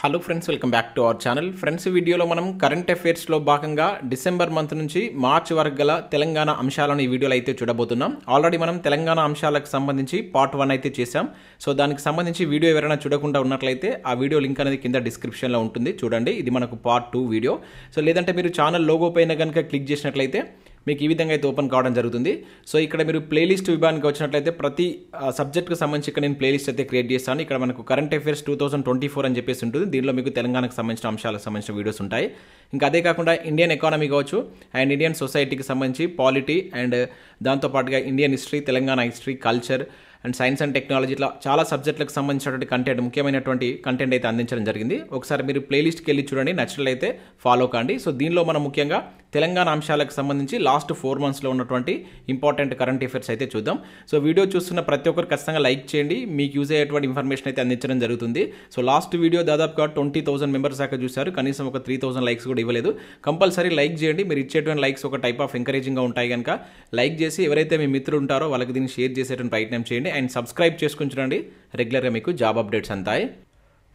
Hello friends, welcome back to our channel. Friends, వీడియోలో మనం current అఫైర్స్లో భాగంగా డిసెంబర్ మంత్ నుంచి మార్చ్ వరకు గల తెలంగాణ అంశాలను ఈ వీడియోలో అయితే చూడబోతున్నాం. ఆల్రెడీ మనం తెలంగాణ అంశాలకు సంబంధించి పార్ట్ 1 అయితే చేసాం. సో దానికి సంబంధించి వీడియో ఎవరైనా చూడకుండా ఉన్నట్లయితే ఆ వీడియో లింక్ అనేది కింద డిస్క్రిప్షన్లో ఉంటుంది, చూడండి. ఇది మనకు పార్ట్ 2 వీడియో. సో లేదంటే మీరు ఛానల్ లోగో పైన కనుక క్లిక్ చేసినట్లయితే మీకు ఈ విధంగా అయితే ఓపెన్ కావడం జరుగుతుంది. సో ఇక్కడ మీరు ప్లేలిస్ట్ విభాగానికి వచ్చినట్లయితే ప్రతి సబ్జెక్ట్కి సంబంధించి ఇక్కడ నేను ప్లేలిస్ట్ అయితే క్రియేట్ చేస్తాను. ఇక్కడ మనకు కరెంట్ అఫైర్స్ 2024 అని చెప్పేసి ఉంటుంది. దీనిలో మీకు తెలంగాణకు సంబంధించిన అంశాలకు సంబంధించిన వీడియోస్ ఉంటాయి. ఇంకా అదే కాకుండా ఇండియన్ ఎకానమీ కావచ్చు అండ్ ఇండియన్ సొసైటీకి సంబంధించి పాలిటీ అండ్ దాంతోపాటుగా Indian history, Telangana history, culture and science and technology, ఇట్లా చాలా సబ్జెక్టులకు సంబంధించినటువంటి కంటెంట్, ముఖ్యమైనటువంటి కంటెంట్ అయితే అందించడం జరిగింది. ఒకసారి మీరు ప్లేలిస్ట్కి వెళ్ళి చూడండి, నచ్చినట్లయితే ఫాలో కాండి. సో దీనిలో మనం ముఖ్యంగా తెలంగాణ అంశాలకు సంబంధించి లాస్ట్ 4 monthsలో ఉన్నటువంటి ఇంపార్టెంట్ కరెంట్ అఫైర్స్ అయితే చూద్దాం. సో వీడియో చూస్తున్న ప్రతి ఒక్కరు ఖచ్చితంగా లైక్ చేయండి, మీకు యూజ్ అయ్యేటువంటి ఇన్ఫర్మేషన్ అయితే అందించడం జరుగుతుంది. సో లాస్ట్ వీడియో దాదాపుగా 20,000 మెంబర్స్ దాకా చూశారు, కనీసం ఒక 3,000 లైక్స్ కూడా ఇవ్వలేదు. కంపల్సరీ లైక్ చేయండి. మీరు ఇచ్చేటువంటి లైక్స్ ఒక టైప్ ఆఫ్ ఎంకరేజింగ్గా ఉంటాయి కనుక లైక్ చేసి ఎవరైతే మీ మిత్రులు ఉంటారో వాళ్ళకి దీన్ని షేర్ చేసేటువంటి ప్రయత్నం చేయండి అండ్ సబ్స్క్రైబ్ చేసుకుని చూడండి. రెగ్యులర్గా మీకు జాబ్ అప్డేట్స్ అంతాయి.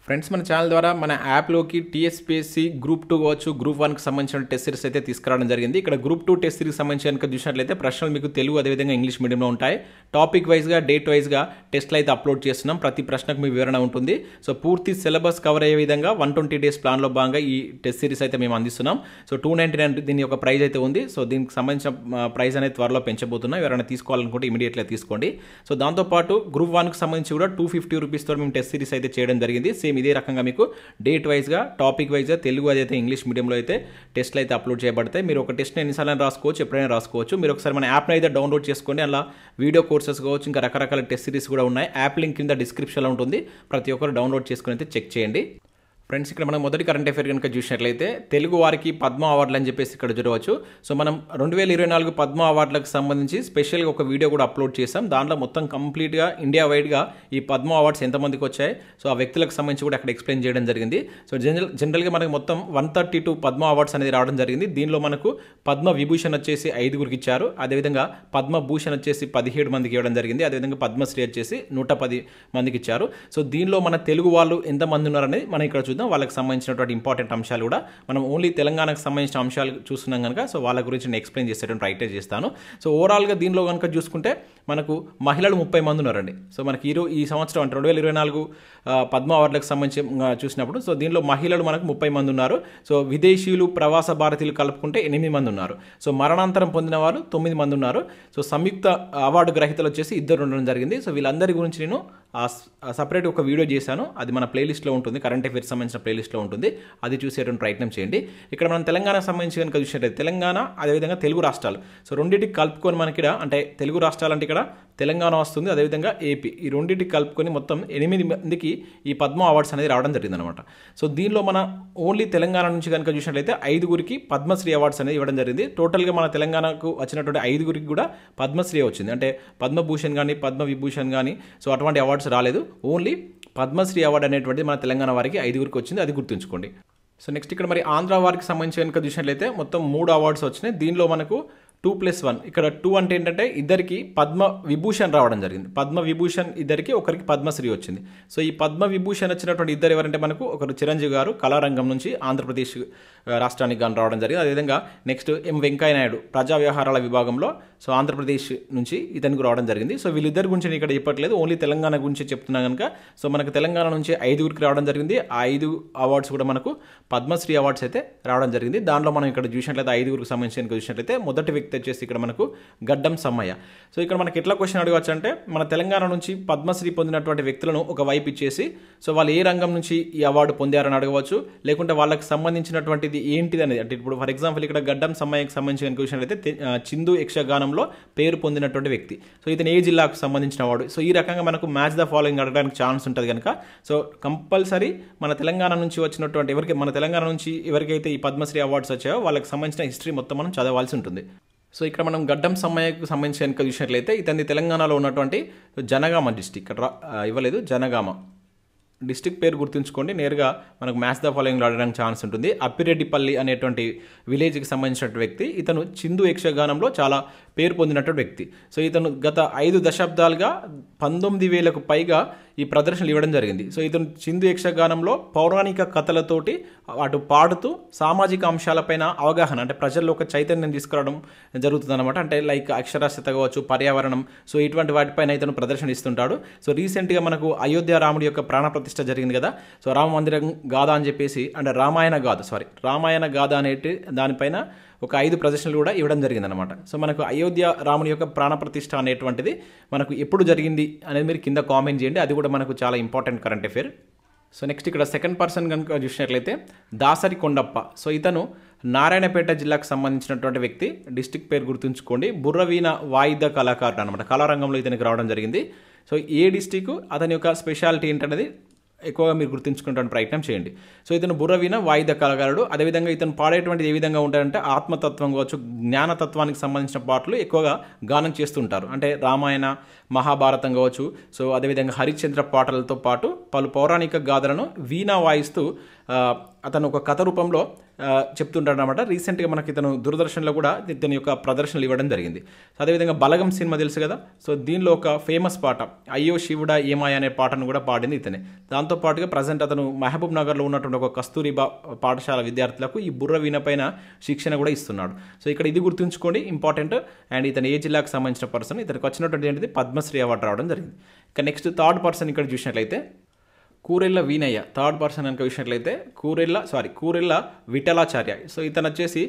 ఫ్రెండ్స్, మన ఛానల్ ద్వారా మన యాప్లోకి టీఎస్పీఎస్సీ గ్రూప్ 2 కావచ్చు, గ్రూప్ 1కి సంబంధించిన టెస్ట్ సిరీస్ అయితే తీసుకురావడం జరిగింది. ఇక్కడ గ్రూప్ 2 టెస్ట్ సిరీస్ సంబంధించి కనుక చూసినట్లయితే ప్రశ్నలు మీకు తెలుగు అదేవిధంగా ఇంగ్లీష్ మీడియంలో ఉంటాయి. టాపిక్ వైజ్గా, డేట్ వైజ్గా టెస్ట్లు అయితే అప్లోడ్ చేస్తున్నాం. ప్రతి ప్రశ్నకు మీ వివరణ ఉంటుంది. సో పూర్తి సిలబస్ కవర్ అయ్యే విధంగా 120 days ప్లాన్లో భాగంగా ఈ టెస్ట్ సిరీస్ అయితే మేము అందిస్తున్నాం. సో 299 దీని యొక్క ప్రైజ్ అయితే ఉంది. సో దీనికి సంబంధించిన ప్రైజ్ అనేది త్వరలో పెంచబోతున్నాం. ఎవరైనా తీసుకోవాలనుకుంటే ఇమీడియట్గా తీసుకోండి. సో దాంతోపాటు గ్రూప్ 1కి సంబంధించి కూడా 250 రూపీస్తో మేము టెస్ట్ సిరీస్ అయితే చేయడం జరిగింది. సేమ్ ఇదే రకంగా మీకు డేట్ వైజ్గా, టాపిక్ వైజ్గా తెలుగు అదైతే ఇంగ్లీష్ మీడియంలో అయితే టెస్ట్లు అయితే అప్లోడ్ చేయబడతాయి. మీరు ఒక టెస్ట్ని ఎన్నిసార్లు రాసుకోవచ్చు, ఎప్పుడైనా రాసుకోవచ్చు. మీరు ఒకసారి మన యాప్ని అయితే డౌన్లోడ్ చేసుకోండి. అలా వీడియో కోర్సెస్ కావచ్చు, ఇంకా రకరకాల టెస్ట్ సిరీస్ కూడా ఉన్నాయి. యాప్ లింక్ కింద డిస్క్రిప్షన్లో ఉంటుంది. ప్రతి ఒక్కరు డౌన్లోడ్ చేసుకుని అయితే చెక్ చేయండి. ఫ్రెండ్స్, ఇక్కడ మనం మొదటి కరెంట్ అఫైర్ కనుక చూసినట్లయితే తెలుగు వారికి పద్మ అవార్డులు అని చెప్పేసి ఇక్కడ చూడవచ్చు. సో మనం 2024 పద్మ అవార్డులకు సంబంధించి స్పెషల్గా ఒక వీడియో కూడా అప్లోడ్ చేసాం. దాంట్లో మొత్తం కంప్లీట్గా ఇండియా వైడ్గా ఈ పద్మ అవార్డ్స్ ఎంతమందికి వచ్చాయి, సో ఆ వ్యక్తులకు సంబంధించి కూడా అక్కడ ఎక్స్ప్లెయిన్ చేయడం జరిగింది. సో జనరల్గా మనకు మొత్తం 132 పద్మ అవార్డ్స్ అనేది రావడం జరిగింది. దీనిలో మనకు పద్మ విభూషణ్ వచ్చేసి 5గురికి ఇచ్చారు. అదేవిధంగా పద్మభూషణ్ వచ్చేసి 17 మందికి ఇవ్వడం జరిగింది. అదేవిధంగా పద్మశ్రీ వచ్చేసి 110 మందికి ఇచ్చారు. సో దీనిలో మన తెలుగు వాళ్ళు ఎంతమంది ఉన్నారనేది మనం ఇక్కడ వాళ్ళకి సంబంధించినటువంటి ఇంపార్టెంట్ అంశాలు కూడా మనం ఓన్లీ తెలంగాణకు సంబంధించిన అంశాలు చూస్తున్నాం కనుక సో వాళ్ళ గురించి నేను ఎక్స్ప్లెయిన్ చేసేటువంటి ట్రై చేస్తాను. సో ఓవరాల్గా దీనిలో కనుక చూసుకుంటే మనకు మహిళలు 30 మంది ఉన్నారండి. సో మనకి ఈ సంవత్సరం అంటే 2024 పద్మ అవార్డులకు సంబంధించి చూసినప్పుడు సో దీనిలో మహిళలు మనకు 30 మంది ఉన్నారు. సో విదేశీయులు, ప్రవాస భారతీయులు కలుపుకుంటే 8 మంది ఉన్నారు. సో మరణాంతరం పొందిన వారు 9 మంది ఉన్నారు. సో సంయుక్త అవార్డు గ్రహీతలు వచ్చేసి 2 ఉండడం జరిగింది. సో వీళ్ళందరి గురించి నేను సపరేట్ ఒక వీడియో చేశాను. అది మన ప్లేలిస్ట్లో ఉంటుంది, కరెంట్ అఫైర్స్ సంబంధించిన ప్లేలిస్ట్లో ఉంటుంది. అది చూసేటువంటి ప్రయత్నం చేయండి. ఇక్కడ మనం తెలంగాణకు సంబంధించి కనుక చూసినట్లయితే తెలంగాణ అదేవిధంగా తెలుగు రాష్ట్రాలు, సో రెండింటికి కలుపుకొని మనకి అంటే తెలుగు రాష్ట్రాలు అంటే ఇక్కడ తెలంగాణ వస్తుంది, అదేవిధంగా ఏపీ, ఈ రెండింటికి కలుపుకొని మొత్తం 8 మందికి ఈ పద్మ అవార్డ్స్ అనేది రావడం జరిగింది అనమాట. సో దీనిలో మన ఓన్లీ తెలంగాణ నుంచి కనుక చూసినట్లయితే 5గురికి పద్మశ్రీ అవార్డ్స్ అనేది ఇవ్వడం జరిగింది. టోటల్గా మన తెలంగాణకు వచ్చినటువంటి 5గురికి కూడా పద్మశ్రీ వచ్చింది. అంటే పద్మభూషణ్ కానీ, పద్మవిభూషణ్ కానీ సో అటువంటి అవార్డ్స్ రాలేదు. ఓన్లీ పద్మశ్రీ అవార్డు అనేటువంటిది మన తెలంగాణ వారికి 5గురికి వచ్చింది, అది గుర్తుంచుకోండి. సో నెక్స్ట్ ఇక్కడ మరి ఆంధ్ర వారికి సంబంధించి కనుక చూసినట్లయితే మొత్తం 3 అవార్డ్స్ వచ్చినాయి. దీనిలో మనకు 2+1, ఇక్కడ 2 అంటే ఏంటంటే ఇద్దరికి పద్మ విభూషణ్ రావడం జరిగింది. పద్మ విభూషణ్ ఇద్దరికి, ఒకరికి పద్మశ్రీ వచ్చింది. సో ఈ పద్మ విభూషణ్ వచ్చినటువంటి ఇద్దరు ఎవరంటే మనకు ఒకరు చిరంజీవి గారు కళారంగం నుంచి ఆంధ్రప్రదేశ్ రాష్ట్రానికి గాను రావడం జరిగింది. అదేవిధంగా నెక్స్ట్ ఎం వెంకయ్య నాయుడు ప్రజా వ్యవహారాల విభాగంలో సో ఆంధ్రప్రదేశ్ నుంచి ఇతనికి రావడం జరిగింది. సో వీళ్ళిద్దరి గురించి నేను ఇక్కడ చెప్పట్లేదు, ఓన్లీ తెలంగాణ గురించి చెప్తున్నా కనుక సో మనకు తెలంగాణ నుంచి 5గురికి రావడం జరిగింది. ఆ 5 అవార్డ్స్ కూడా మనకు పద్మశ్రీ అవార్డ్స్ అయితే రావడం జరిగింది. దానిలో మనం ఇక్కడ చూసినట్లయితే 5గురికి సంబంధించి చూసినట్లయితే మొదటి వ్యక్తి వచ్చేసి ఇక్కడ మనకు గడ్డం సమ్మయ్య. సో ఇక్కడ మనకి ఎట్లా క్వశ్చన్ అడగవచ్చు అంటే మన తెలంగాణ నుంచి పద్మశ్రీ పొందినటువంటి వ్యక్తులను ఒక వైపు ఇచ్చేసి సో వాళ్ళు ఏ రంగం నుంచి ఈ అవార్డు పొందారని అడగవచ్చు, లేకుంటే వాళ్ళకి సంబంధించినటువంటిది ఏంటిది అనేది. అంటే ఇప్పుడు ఫర్ ఎగ్జాంపుల్ ఇక్కడ గడ్డం సమ్మయ్యకి సంబంధించిన క్వశ్చన్ అయితే చిందు యక్షగానంలో పేరు పొందినటువంటి వ్యక్తి. సో ఇతను ఏ జిల్లాకు సంబంధించిన వాడు. సో ఈ రకంగా మనకు మ్యాచ్ ద ఫాలోయింగ్ అడగడానికి ఛాన్స్ ఉంటుంది కనుక సో కంపల్సరీ మన తెలంగాణ నుంచి వచ్చినటువంటి మన తెలంగాణ నుంచి ఎవరికైతే ఈ పద్మశ్రీ అవార్డ్స్ వచ్చాయో వాళ్ళకి సంబంధించిన హిస్టరీ మొత్తం మనం చదవాల్సి ఉంటుంది. సో ఇక్కడ మనం గడ్డం సమ్మయ్యకు సంబంధించి కనుక చూసినట్లయితే ఇతని తెలంగాణలో ఉన్నటువంటి జనగామ డిస్టిక్, ఇక్కడ ఇవ్వలేదు, జనగామ డిస్ట్రిక్ట్ పేరు గుర్తుంచుకోండి. నేరుగా మనకు మ్యాచ్ ద ఫాలోయింగ్లో అడగడానికి ఛాన్స్ ఉంటుంది. అప్పిరెడ్డిపల్లి అనేటువంటి విలేజ్కి సంబంధించిన వ్యక్తి. ఇతను చిందు యక్షగానంలో చాలా పేరు పొందినటువంటి వ్యక్తి. సో ఇతను గత 5 దశాబ్దాలుగా 19,000కు పైగా ఈ ప్రదర్శనలు ఇవ్వడం జరిగింది. సో ఇతను సింధు యక్షగానంలో పౌరాణిక కథలతోటి అటు పాడుతూ సామాజిక అంశాలపైన అవగాహన, అంటే ప్రజల్లో ఒక చైతన్యం తీసుకురావడం జరుగుతుందన్నమాట. అంటే లైక్ అక్షరాస్యత కావచ్చు, పర్యావరణం, సో ఇటువంటి వాటిపైన ఇతను ప్రదర్శన ఇస్తుంటాడు. సో రీసెంట్గా మనకు అయోధ్య రాముడి యొక్క ప్రాణప్రతిష్ఠ జరిగింది కదా. సో రామ మందిరం గాథ అని చెప్పేసి, అంటే రామాయణ గాథ అనేటి దానిపైన ఒక 5 ప్రదర్శనలు కూడా ఇవ్వడం జరిగిందనమాట. సో మనకు అయోధ్య రాముని యొక్క ప్రాణప్రతిష్ఠ అనేటువంటిది మనకు ఎప్పుడు జరిగింది అనేది మీరు కింద కామెంట్ చేయండి. అది కూడా మనకు చాలా important current affair. So next ఇక్కడ సెకండ్ పర్సన్ కనుక చూసినట్లయితే దాసరి కొండప్ప. సో ఇతను నారాయణపేట జిల్లాకు సంబంధించినటువంటి వ్యక్తి. డిస్టిక్ పేరు గుర్తుంచుకోండి. బుర్రవీణ వాయిద్య కళాకారుడు అనమాట. కళారంగంలో ఇతనికి రావడం జరిగింది. సో ఏ డిస్టిక్, అతని యొక్క స్పెషాలిటీ ఏంటనేది ఎక్కువగా మీరు గుర్తుంచుకునే ప్రయత్నం చేయండి. సో ఇతను బుర్రవీణ వాయిద్య కళాకారుడు. అదేవిధంగా ఇతను పాడేటువంటిది ఏ విధంగా ఉంటారంటే ఆత్మతత్వం కావచ్చు, జ్ఞానతత్వానికి సంబంధించిన పాటలు ఎక్కువగా గానం చేస్తుంటారు. అంటే రామాయణ, మహాభారతం కావచ్చు, సో అదేవిధంగా హరిశ్చంద్ర పాటలతో పాటు పలు పౌరాణిక గాథలను వీణా వాయిస్తూ అతను ఒక కథ రూపంలో చెప్తుంటాడు అనమాట. రీసెంట్గా మనకి ఇతను దూరదర్శన్లో కూడా ఇతని యొక్క ప్రదర్శనలు ఇవ్వడం జరిగింది. అదేవిధంగా బలగం సినిమా తెలుసు కదా. సో దీనిలో ఒక ఫేమస్ పాట అయ్యో శివుడా ఏమాయ అనే పాటను కూడా పాడింది ఇతనే. దాంతోపాటుగా ప్రజెంట్ అతను మహబూబ్ నగర్లో ఉన్నటువంటి ఒక కస్తూరిబా పాఠశాల విద్యార్థులకు ఈ బుర్ర వీణ పైన శిక్షణ కూడా ఇస్తున్నాడు. సో ఇక్కడ ఇది గుర్తుంచుకోండి, ఇంపార్టెంట్. అండ్ ఇతను ఏ జిల్లాకు సంబంధించిన పర్సన్, ఇతనికి వచ్చినటువంటి ఏంటిది పద్మశ్రీ అవార్డు రావడం జరిగింది. ఇక నెక్స్ట్ థర్డ్ పర్సన్ ఇక్కడ చూసినట్లయితే కూరెళ్ళ వీణయ్య. థర్డ్ పర్సన్ కనుక చూసినట్లయితే కూరెళ్ళ విఠలాచార్య. సో ఇతను వచ్చేసి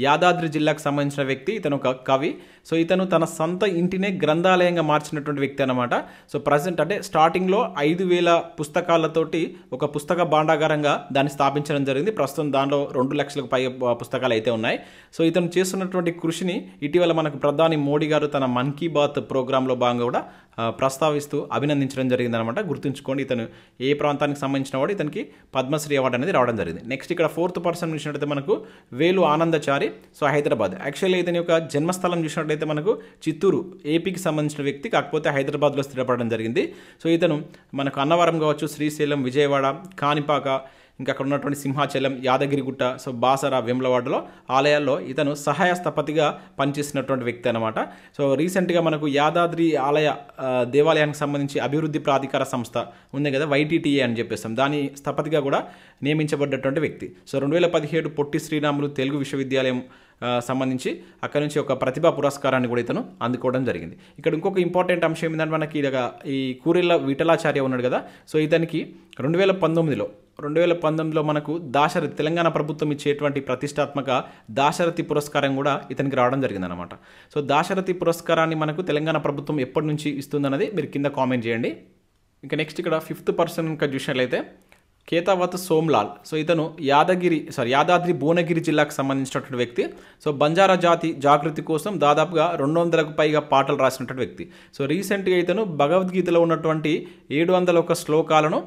యాదాద్రి జిల్లాకు సంబంధించిన వ్యక్తి. ఇతను ఒక కవి. సో ఇతను తన సొంత ఇంటినే గ్రంథాలయంగా మార్చినటువంటి వ్యక్తి అనమాట. సో ప్రజెంట్ అంటే స్టార్టింగ్లో 5,000 పుస్తకాలతోటి ఒక పుస్తక భాండాగారంగా దాన్ని స్థాపించడం జరిగింది. ప్రస్తుతం దానిలో 2 లక్షలకు పైగా పుస్తకాలు అయితే ఉన్నాయి. సో ఇతను చేస్తున్నటువంటి కృషిని ఇటీవల మనకు ప్రధాని మోడీ గారు తన మన్ కీ బాత్ ప్రోగ్రాంలో భాగంగా కూడా ప్రస్తావిస్తూ అభినందించడం జరిగిందనమాట. గుర్తుంచుకోండి, ఇతను ఏ ప్రాంతానికి సంబంధించిన వాడు, ఇతనికి పద్మశ్రీ అవార్డు అనేది రావడం జరిగింది. నెక్స్ట్ ఇక్కడ ఫోర్త్ పర్సన్ చూసినట్లయితే మనకు వేలు ఆనందచారి. సో హైదరాబాద్. యాక్చువల్లీ ఇతని యొక్క జన్మస్థలం చూసినట్లయితే మనకు చిత్తూరు, ఏపీకి సంబంధించిన వ్యక్తి, కాకపోతే హైదరాబాద్లో స్థిరపడడం జరిగింది. సో ఇతను మనకు అన్నవరం కావచ్చు, శ్రీశైలం, విజయవాడ, కాణిపాక, ఇంకా అక్కడ ఉన్నటువంటి సింహాచలం, యాదగిరిగుట్ట, సో బాసర, వేములవాడలో ఆలయాల్లో ఇతను సహాయ స్థపతిగా పనిచేసినటువంటి వ్యక్తి అనమాట. సో రీసెంట్గా మనకు యాదాద్రి ఆలయ దేవాలయానికి సంబంధించి అభివృద్ధి ప్రాధికార సంస్థ ఉంది కదా, YTTA అని చెప్పేస్తాం, దాని స్థపతిగా కూడా నియమించబడ్డటువంటి వ్యక్తి. సో 2017 పొట్టి శ్రీరాములు తెలుగు విశ్వవిద్యాలయం సంబంధించి అక్కడ నుంచి ఒక ప్రతిభా పురస్కారాన్ని కూడా ఇతను అందుకోవడం జరిగింది. ఇక్కడ ఇంకొక ఇంపార్టెంట్ అంశం ఏంటంటే మనకి ఈ కూరెళ్ళ విఠలాచార్య ఉన్నాడు కదా. సో ఇతనికి 2019లో మనకు దాశరథి, తెలంగాణ ప్రభుత్వం ఇచ్చేటువంటి ప్రతిష్టాత్మక దాశరథి పురస్కారం కూడా ఇతనికి రావడం జరిగిందనమాట. సో దాశరథి పురస్కారాన్ని మనకు తెలంగాణ ప్రభుత్వం ఎప్పటి నుంచి ఇస్తుందన్నది మీరు కింద కామెంట్ చేయండి. ఇంకా నెక్స్ట్ ఇక్కడ ఫిఫ్త్ పర్సన్ ఇంకా చూసినట్లయితే కేతావత్ సోమ్లాల్. సో ఇతను యాదాద్రి భువనగిరి జిల్లాకు సంబంధించినటువంటి వ్యక్తి. సో బంజారా జాతి జాగృతి కోసం దాదాపుగా 200కు పైగా పాటలు రాసినటువంటి వ్యక్తి. సో రీసెంట్గా ఇతను భగవద్గీతలో ఉన్నటువంటి 701 శ్లోకాలను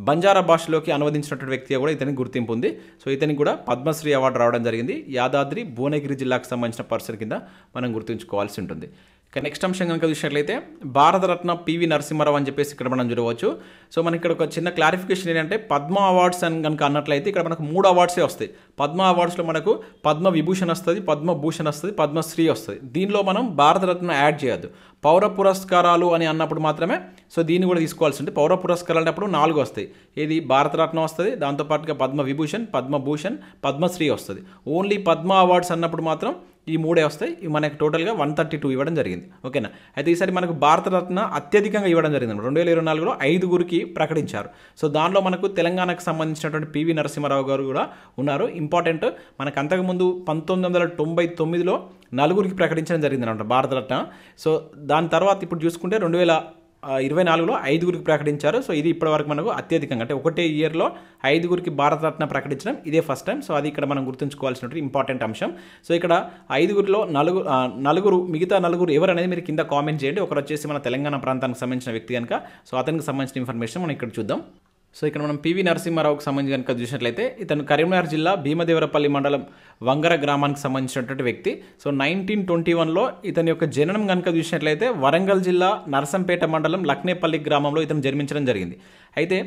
బంజారా భాషలోకి అనువదించినటువంటి వ్యక్తిగా కూడా ఇతనికి గుర్తింపు ఉంది. సో ఇతనికి కూడా పద్మశ్రీ అవార్డు రావడం జరిగింది. యాదాద్రి భువనగిరి జిల్లాకు సంబంధించిన పర్సన్ కింద మనం గుర్తుంచుకోవాల్సి ఉంటుంది. ఇక నెక్స్ట్ అంశం కనుక చూసినట్లయితే భారతరత్న PV నరసింహారావు అని చెప్పేసి ఇక్కడ మనం చూడవచ్చు. సో మనకి ఇక్కడ ఒక చిన్న క్లారిఫికేషన్ ఏంటంటే పద్మ అవార్డ్స్ అని కనుక అన్నట్లయితే ఇక్కడ మనకు 3 అవార్డ్సే వస్తాయి. పద్మ అవార్డ్స్లో మనకు పద్మ విభూషణ్ వస్తుంది, పద్మభూషణ్ వస్తుంది, పద్మశ్రీ వస్తుంది. దీనిలో మనం భారతరత్న యాడ్ చేయొద్దు. పౌర పురస్కారాలు అని అన్నప్పుడు మాత్రమే సో దీన్ని కూడా తీసుకోవాల్సి ఉంటుంది. పౌర పురస్కారాలు అన్నప్పుడు 4 వస్తాయి. ఏది భారతరత్న వస్తుంది, దాంతోపాటుగా పద్మ విభూషణ్, పద్మభూషణ్, పద్మశ్రీ వస్తుంది. ఓన్లీ పద్మ అవార్డ్స్ అన్నప్పుడు మాత్రం ఈ 3 వస్తాయి. మనకు టోటల్గా 132 ఇవ్వడం జరిగింది. ఓకేనా. అయితే ఈసారి మనకు భారతరత్న అత్యధికంగా ఇవ్వడం జరిగింది. 2024లో 5గురికి ప్రకటించారు. సో దానిలో మనకు తెలంగాణకు సంబంధించినటువంటి PV నరసింహారావు గారు కూడా ఉన్నారు. ఇంపార్టెంట్, మనకు అంతకుముందు 1999లో 4గురికి ప్రకటించడం జరిగింది అనమాట భారతరత్న. సో దాని తర్వాత ఇప్పుడు చూసుకుంటే 2024లో 5గురికి ప్రకటించారు. సో ఇది ఇప్పటివరకు మనకు అత్యధికంగా, అంటే ఒకటే ఇయర్లో 5గురికి భారతరత్న ప్రకటించడం ఇదే ఫస్ట్ టైం. సో అది ఇక్కడ మనం గుర్తుంచుకోవాల్సినటువంటి ఇంపార్టెంట్ అంశం. సో ఇక్కడ 5గురిలో నలుగురు మిగతా 4 ఎవరు అనేది మీరు కింద కామెంట్ చేయండి. ఒకరు వచ్చేసి మన తెలంగాణ ప్రాంతానికి సంబంధించిన వ్యక్తి కనుక సో అతనికి సంబంధించిన ఇన్ఫర్మేషన్ మనం ఇక్కడ చూద్దాం. సో ఇక్కడ మనం PV నరసింహారావుకి సంబంధించి కనుక చూసినట్లయితే ఇతను కరీంనగర్ జిల్లా భీమదేవరపల్లి మండలం వంగర గ్రామానికి సంబంధించినటువంటి వ్యక్తి. సో 1921లో ఇతని యొక్క జననం కనుక చూసినట్లయితే వరంగల్ జిల్లా నరసంపేట మండలం లక్నేపల్లి గ్రామంలో ఇతను జన్మించడం జరిగింది. అయితే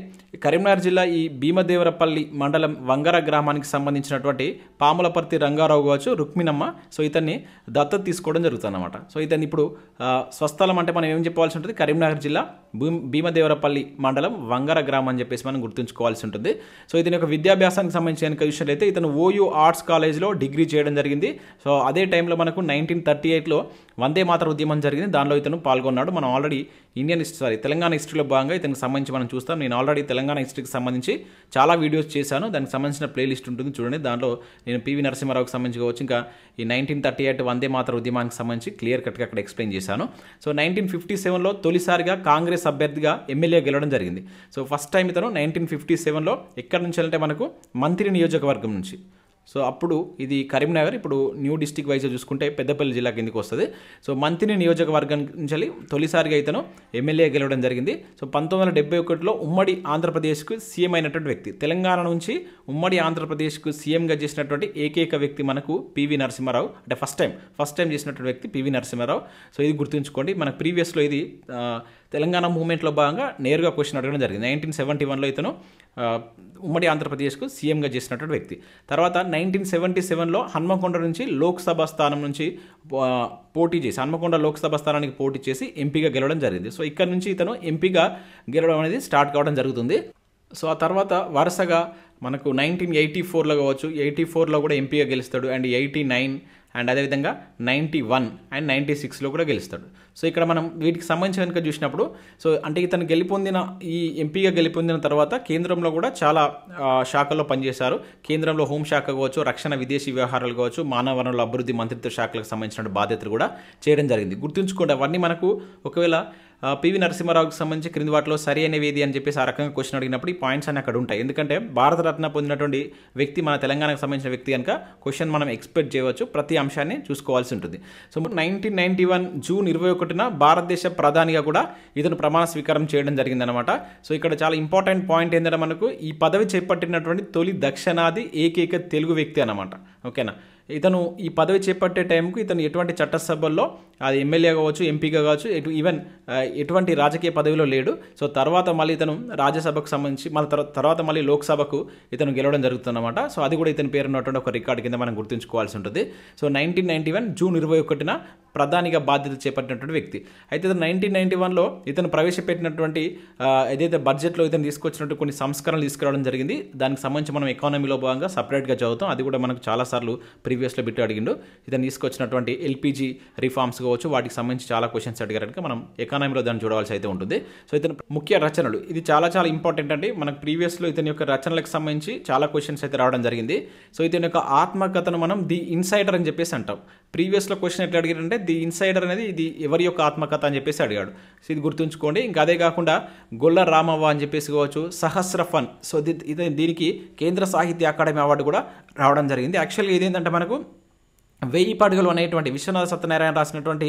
కరీంనగర్ జిల్లా ఈ భీమదేవరపల్లి మండలం వంగర గ్రామానికి సంబంధించినటువంటి పాములపర్తి రంగారావు కావచ్చు, రుక్మిణమ్మ, సో ఇతన్ని దత్తత తీసుకోవడం జరుగుతుంది అన్నమాట. సో ఇతన్ని ఇప్పుడు స్వస్థలం అంటే మనం ఏం చెప్పాల్సి ఉంటుంది, కరీంనగర్ జిల్లా భీమదేవరపల్లి మండలం వంగర గ్రామం అని చెప్పేసి మనం గుర్తుంచుకోవాల్సి ఉంటుంది. సో ఇతని యొక్క విద్యాభ్యాసానికి సంబంధించి కనుక చూసినట్లయితే ఇతను ఓయూ ఆర్ట్స్ కాలేజ్లో డిగ్రీ చేయడం జరిగింది. సో అదే టైంలో మనకు 1938లో వందే మాతర ఉద్యమం జరిగింది, దానిలో ఇతను పాల్గొన్నాడు. మనం ఆల్రెడీ తెలంగాణ హిస్టరీలో భాగంగా ఇతనికి సంబంధించి మనం చూస్తాం. నేను ఆల్రెడీ తెలంగాణ హిస్టరీకి సంబంధించి చాలా వీడియోస్ చేశాను, దానికి సంబంధించిన ప్లేలిస్ట్ ఉంటుంది చూడండి. దాంట్లో నేను పివి నరసింహారావుకి సంబంధించి కావచ్చు, ఇంకా ఈ 1938 వందే మాతర ఉద్యమానికి సంబంధించి క్లియర్ కట్గా అక్కడ ఎక్స్ప్లెయిన్ చేశాను. సో 1957లో తొలిసారిగా కాంగ్రెస్ అభ్యర్థిగా ఎమ్మెల్యే గెలవడం జరిగింది. సో ఫస్ట్ టైం ఇతను 1957లో ఎక్కడి నుంచి అంటే మనకు మంత్రి నియోజకవర్గం నుంచి. సో అప్పుడు ఇది కరీంనగర్, ఇప్పుడు న్యూ డిస్టిక్ వైజ్ చూసుకుంటే పెద్దపల్లి జిల్లా కిందకి వస్తుంది. సో మంత్రి నియోజకవర్గం నుంచి తొలిసారిగా ఇతను ఎమ్మెల్యే గెలవడం జరిగింది. సో 1971లో ఉమ్మడి ఆంధ్రప్రదేశ్కు సీఎం అయినటువంటి వ్యక్తి, తెలంగాణ నుంచి ఉమ్మడి ఆంధ్రప్రదేశ్కు సీఎంగా చేసినటువంటి ఏకైక వ్యక్తి మనకు పివి నరసింహారావు. అంటే ఫస్ట్ టైం చేసినటువంటి వ్యక్తి పివి నరసింహారావు. సో ఇది గుర్తుంచుకోండి. మనకు ప్రీవియస్లో ఇది తెలంగాణ మూవ్మెంట్లో భాగంగా నేరుగా క్వశ్చన్ అడగడం జరిగింది. 1971లో ఇతను ఉమ్మడి ఆంధ్రప్రదేశ్కు సీఎంగా చేసినటువంటి వ్యక్తి. తర్వాత 1977లో హన్మకొండ నుంచి లోక్సభ స్థానం నుంచి పోటీ చేసి, హన్మకొండ లోక్సభ స్థానానికి పోటీ చేసి ఎంపీగా గెలవడం జరిగింది. సో ఇక్కడ నుంచి ఇతను ఎంపీగా గెలవడం అనేది స్టార్ట్ కావడం జరుగుతుంది. సో ఆ తర్వాత వరుసగా మనకు 1984లో కావచ్చు, 84లో కూడా ఎంపీగా గెలుస్తాడు, అండ్ 89 అండ్ అదేవిధంగా 91 అండ్ 96లో కూడా గెలుస్తాడు. సో ఇక్కడ మనం వీటికి సంబంధించి కనుక చూసినప్పుడు, సో అంటే ఇతను ఈ ఎంపీగా గెలుపొందిన తర్వాత కేంద్రంలో కూడా చాలా శాఖల్లో పనిచేశారు. కేంద్రంలో హోంశాఖ కావచ్చు, రక్షణ విదేశీ వ్యవహారాలు కావచ్చు, మానవ వనరుల అభివృద్ధి మంత్రిత్వ శాఖలకు సంబంధించిన బాధ్యతలు కూడా చేయడం జరిగింది. గుర్తుంచుకోండి, అవన్నీ మనకు ఒకవేళ పివి నరసింహారావుకి సంబంధించి క్రింది వాటిలో సరి అయినవేది అని చెప్పేసి ఆ రకంగా క్వశ్చన్ అడిగినప్పుడు ఈ పాయింట్స్ అన్ని అక్కడ ఉంటాయి. ఎందుకంటే భారతరత్న పొందినటువంటి వ్యక్తి, మన తెలంగాణకు సంబంధించిన వ్యక్తి కనుక క్వశ్చన్ మనం ఎక్స్పెక్ట్ చేయవచ్చు, ప్రతి అంశాన్ని చూసుకోవాల్సి ఉంటుంది. సో 1991 జూన్ 21న భారతదేశ ప్రధానిగా కూడా ఇతను ప్రమాణ స్వీకారం చేయడం జరిగిందనమాట. సో ఇక్కడ చాలా ఇంపార్టెంట్ పాయింట్ ఏంటంటే మనకు ఈ పదవి చేపట్టినటువంటి తొలి దక్షిణాది ఏకైక తెలుగు వ్యక్తి అనమాట. ఓకేనా, ఇతను ఈ పదవి చేపట్టే టైంకు ఇతను ఎటువంటి చట్టసభల్లో అది ఎమ్మెల్యే కావచ్చు, ఎంపీగా కావచ్చు, ఈవెన్ ఎటువంటి రాజకీయ పదవిలో లేడు. సో తర్వాత మళ్ళీ ఇతను రాజ్యసభకు సంబంధించి తర్వాత మళ్ళీ లోక్సభకు ఇతను గెలవడం జరుగుతుందన్నమాట. సో అది కూడా ఇతని పేరు ఉన్నటువంటి ఒక రికార్డు కింద మనం గుర్తుంచుకోవాల్సి ఉంటుంది. సో 1991 జూన్ 21న ప్రధానిగా బాధ్యత చేపట్టినటువంటి వ్యక్తి. అయితే 1991లో ఇతను ప్రవేశపెట్టినటువంటి ఏదైతే బడ్జెట్లో ఇతను తీసుకొచ్చినట్టు కొన్ని సంస్కరణలు తీసుకురావడం జరిగింది. దానికి సంబంధించి మనం ఎకానమీలో భాగంగా సపరేట్గా చదువుతాం. అది కూడా మనకు చాలాసార్లు ప్రీవియస్లో బిట్టు అడిగిండు. ఇతను తీసుకొచ్చినటువంటి ఎల్పిజి రిఫార్మ్స్ కావచ్చు, వాటికి సంబంధించి చాలా క్వశ్చన్స్ అడిగారు కనుక మనం ఎకానమీలో దాన్ని చూడవలసి అయితే ఉంటుంది. సో ఇతను ముఖ్య రచనలు, ఇది చాలా ఇంపార్టెంట్ అండి. మనకు ప్రీవియస్లో ఇతని యొక్క రచనలకు సంబంధించి చాలా క్వశ్చన్స్ అయితే రావడం జరిగింది. సో ఇతని యొక్క ఆత్మకథను మనం ది ఇన్సైడర్ అని చెప్పేసి అంటాం. ప్రీవియస్లో క్వశ్చన్ ఎట్లా అడిగారంటే ది ఇన్సైడర్ అనేది ఇది ఎవరి యొక్క ఆత్మకథ అని చెప్పేసి అడిగాడు. సో ఇది గుర్తుంచుకోండి. ఇంకా అదే కాకుండా గొల్ల రామవ్వ అని చెప్పేసి కావచ్చు, సహస్ర ఫన్. సో దీనికి కేంద్ర సాహిత్య అకాడమీ అవార్డు కూడా రావడం జరిగింది. యాక్చువల్గా ఇదేంటంటే మనకు 1000 పడుగులు అనేటువంటి విశ్వనాథ సత్యనారాయణ రాసినటువంటి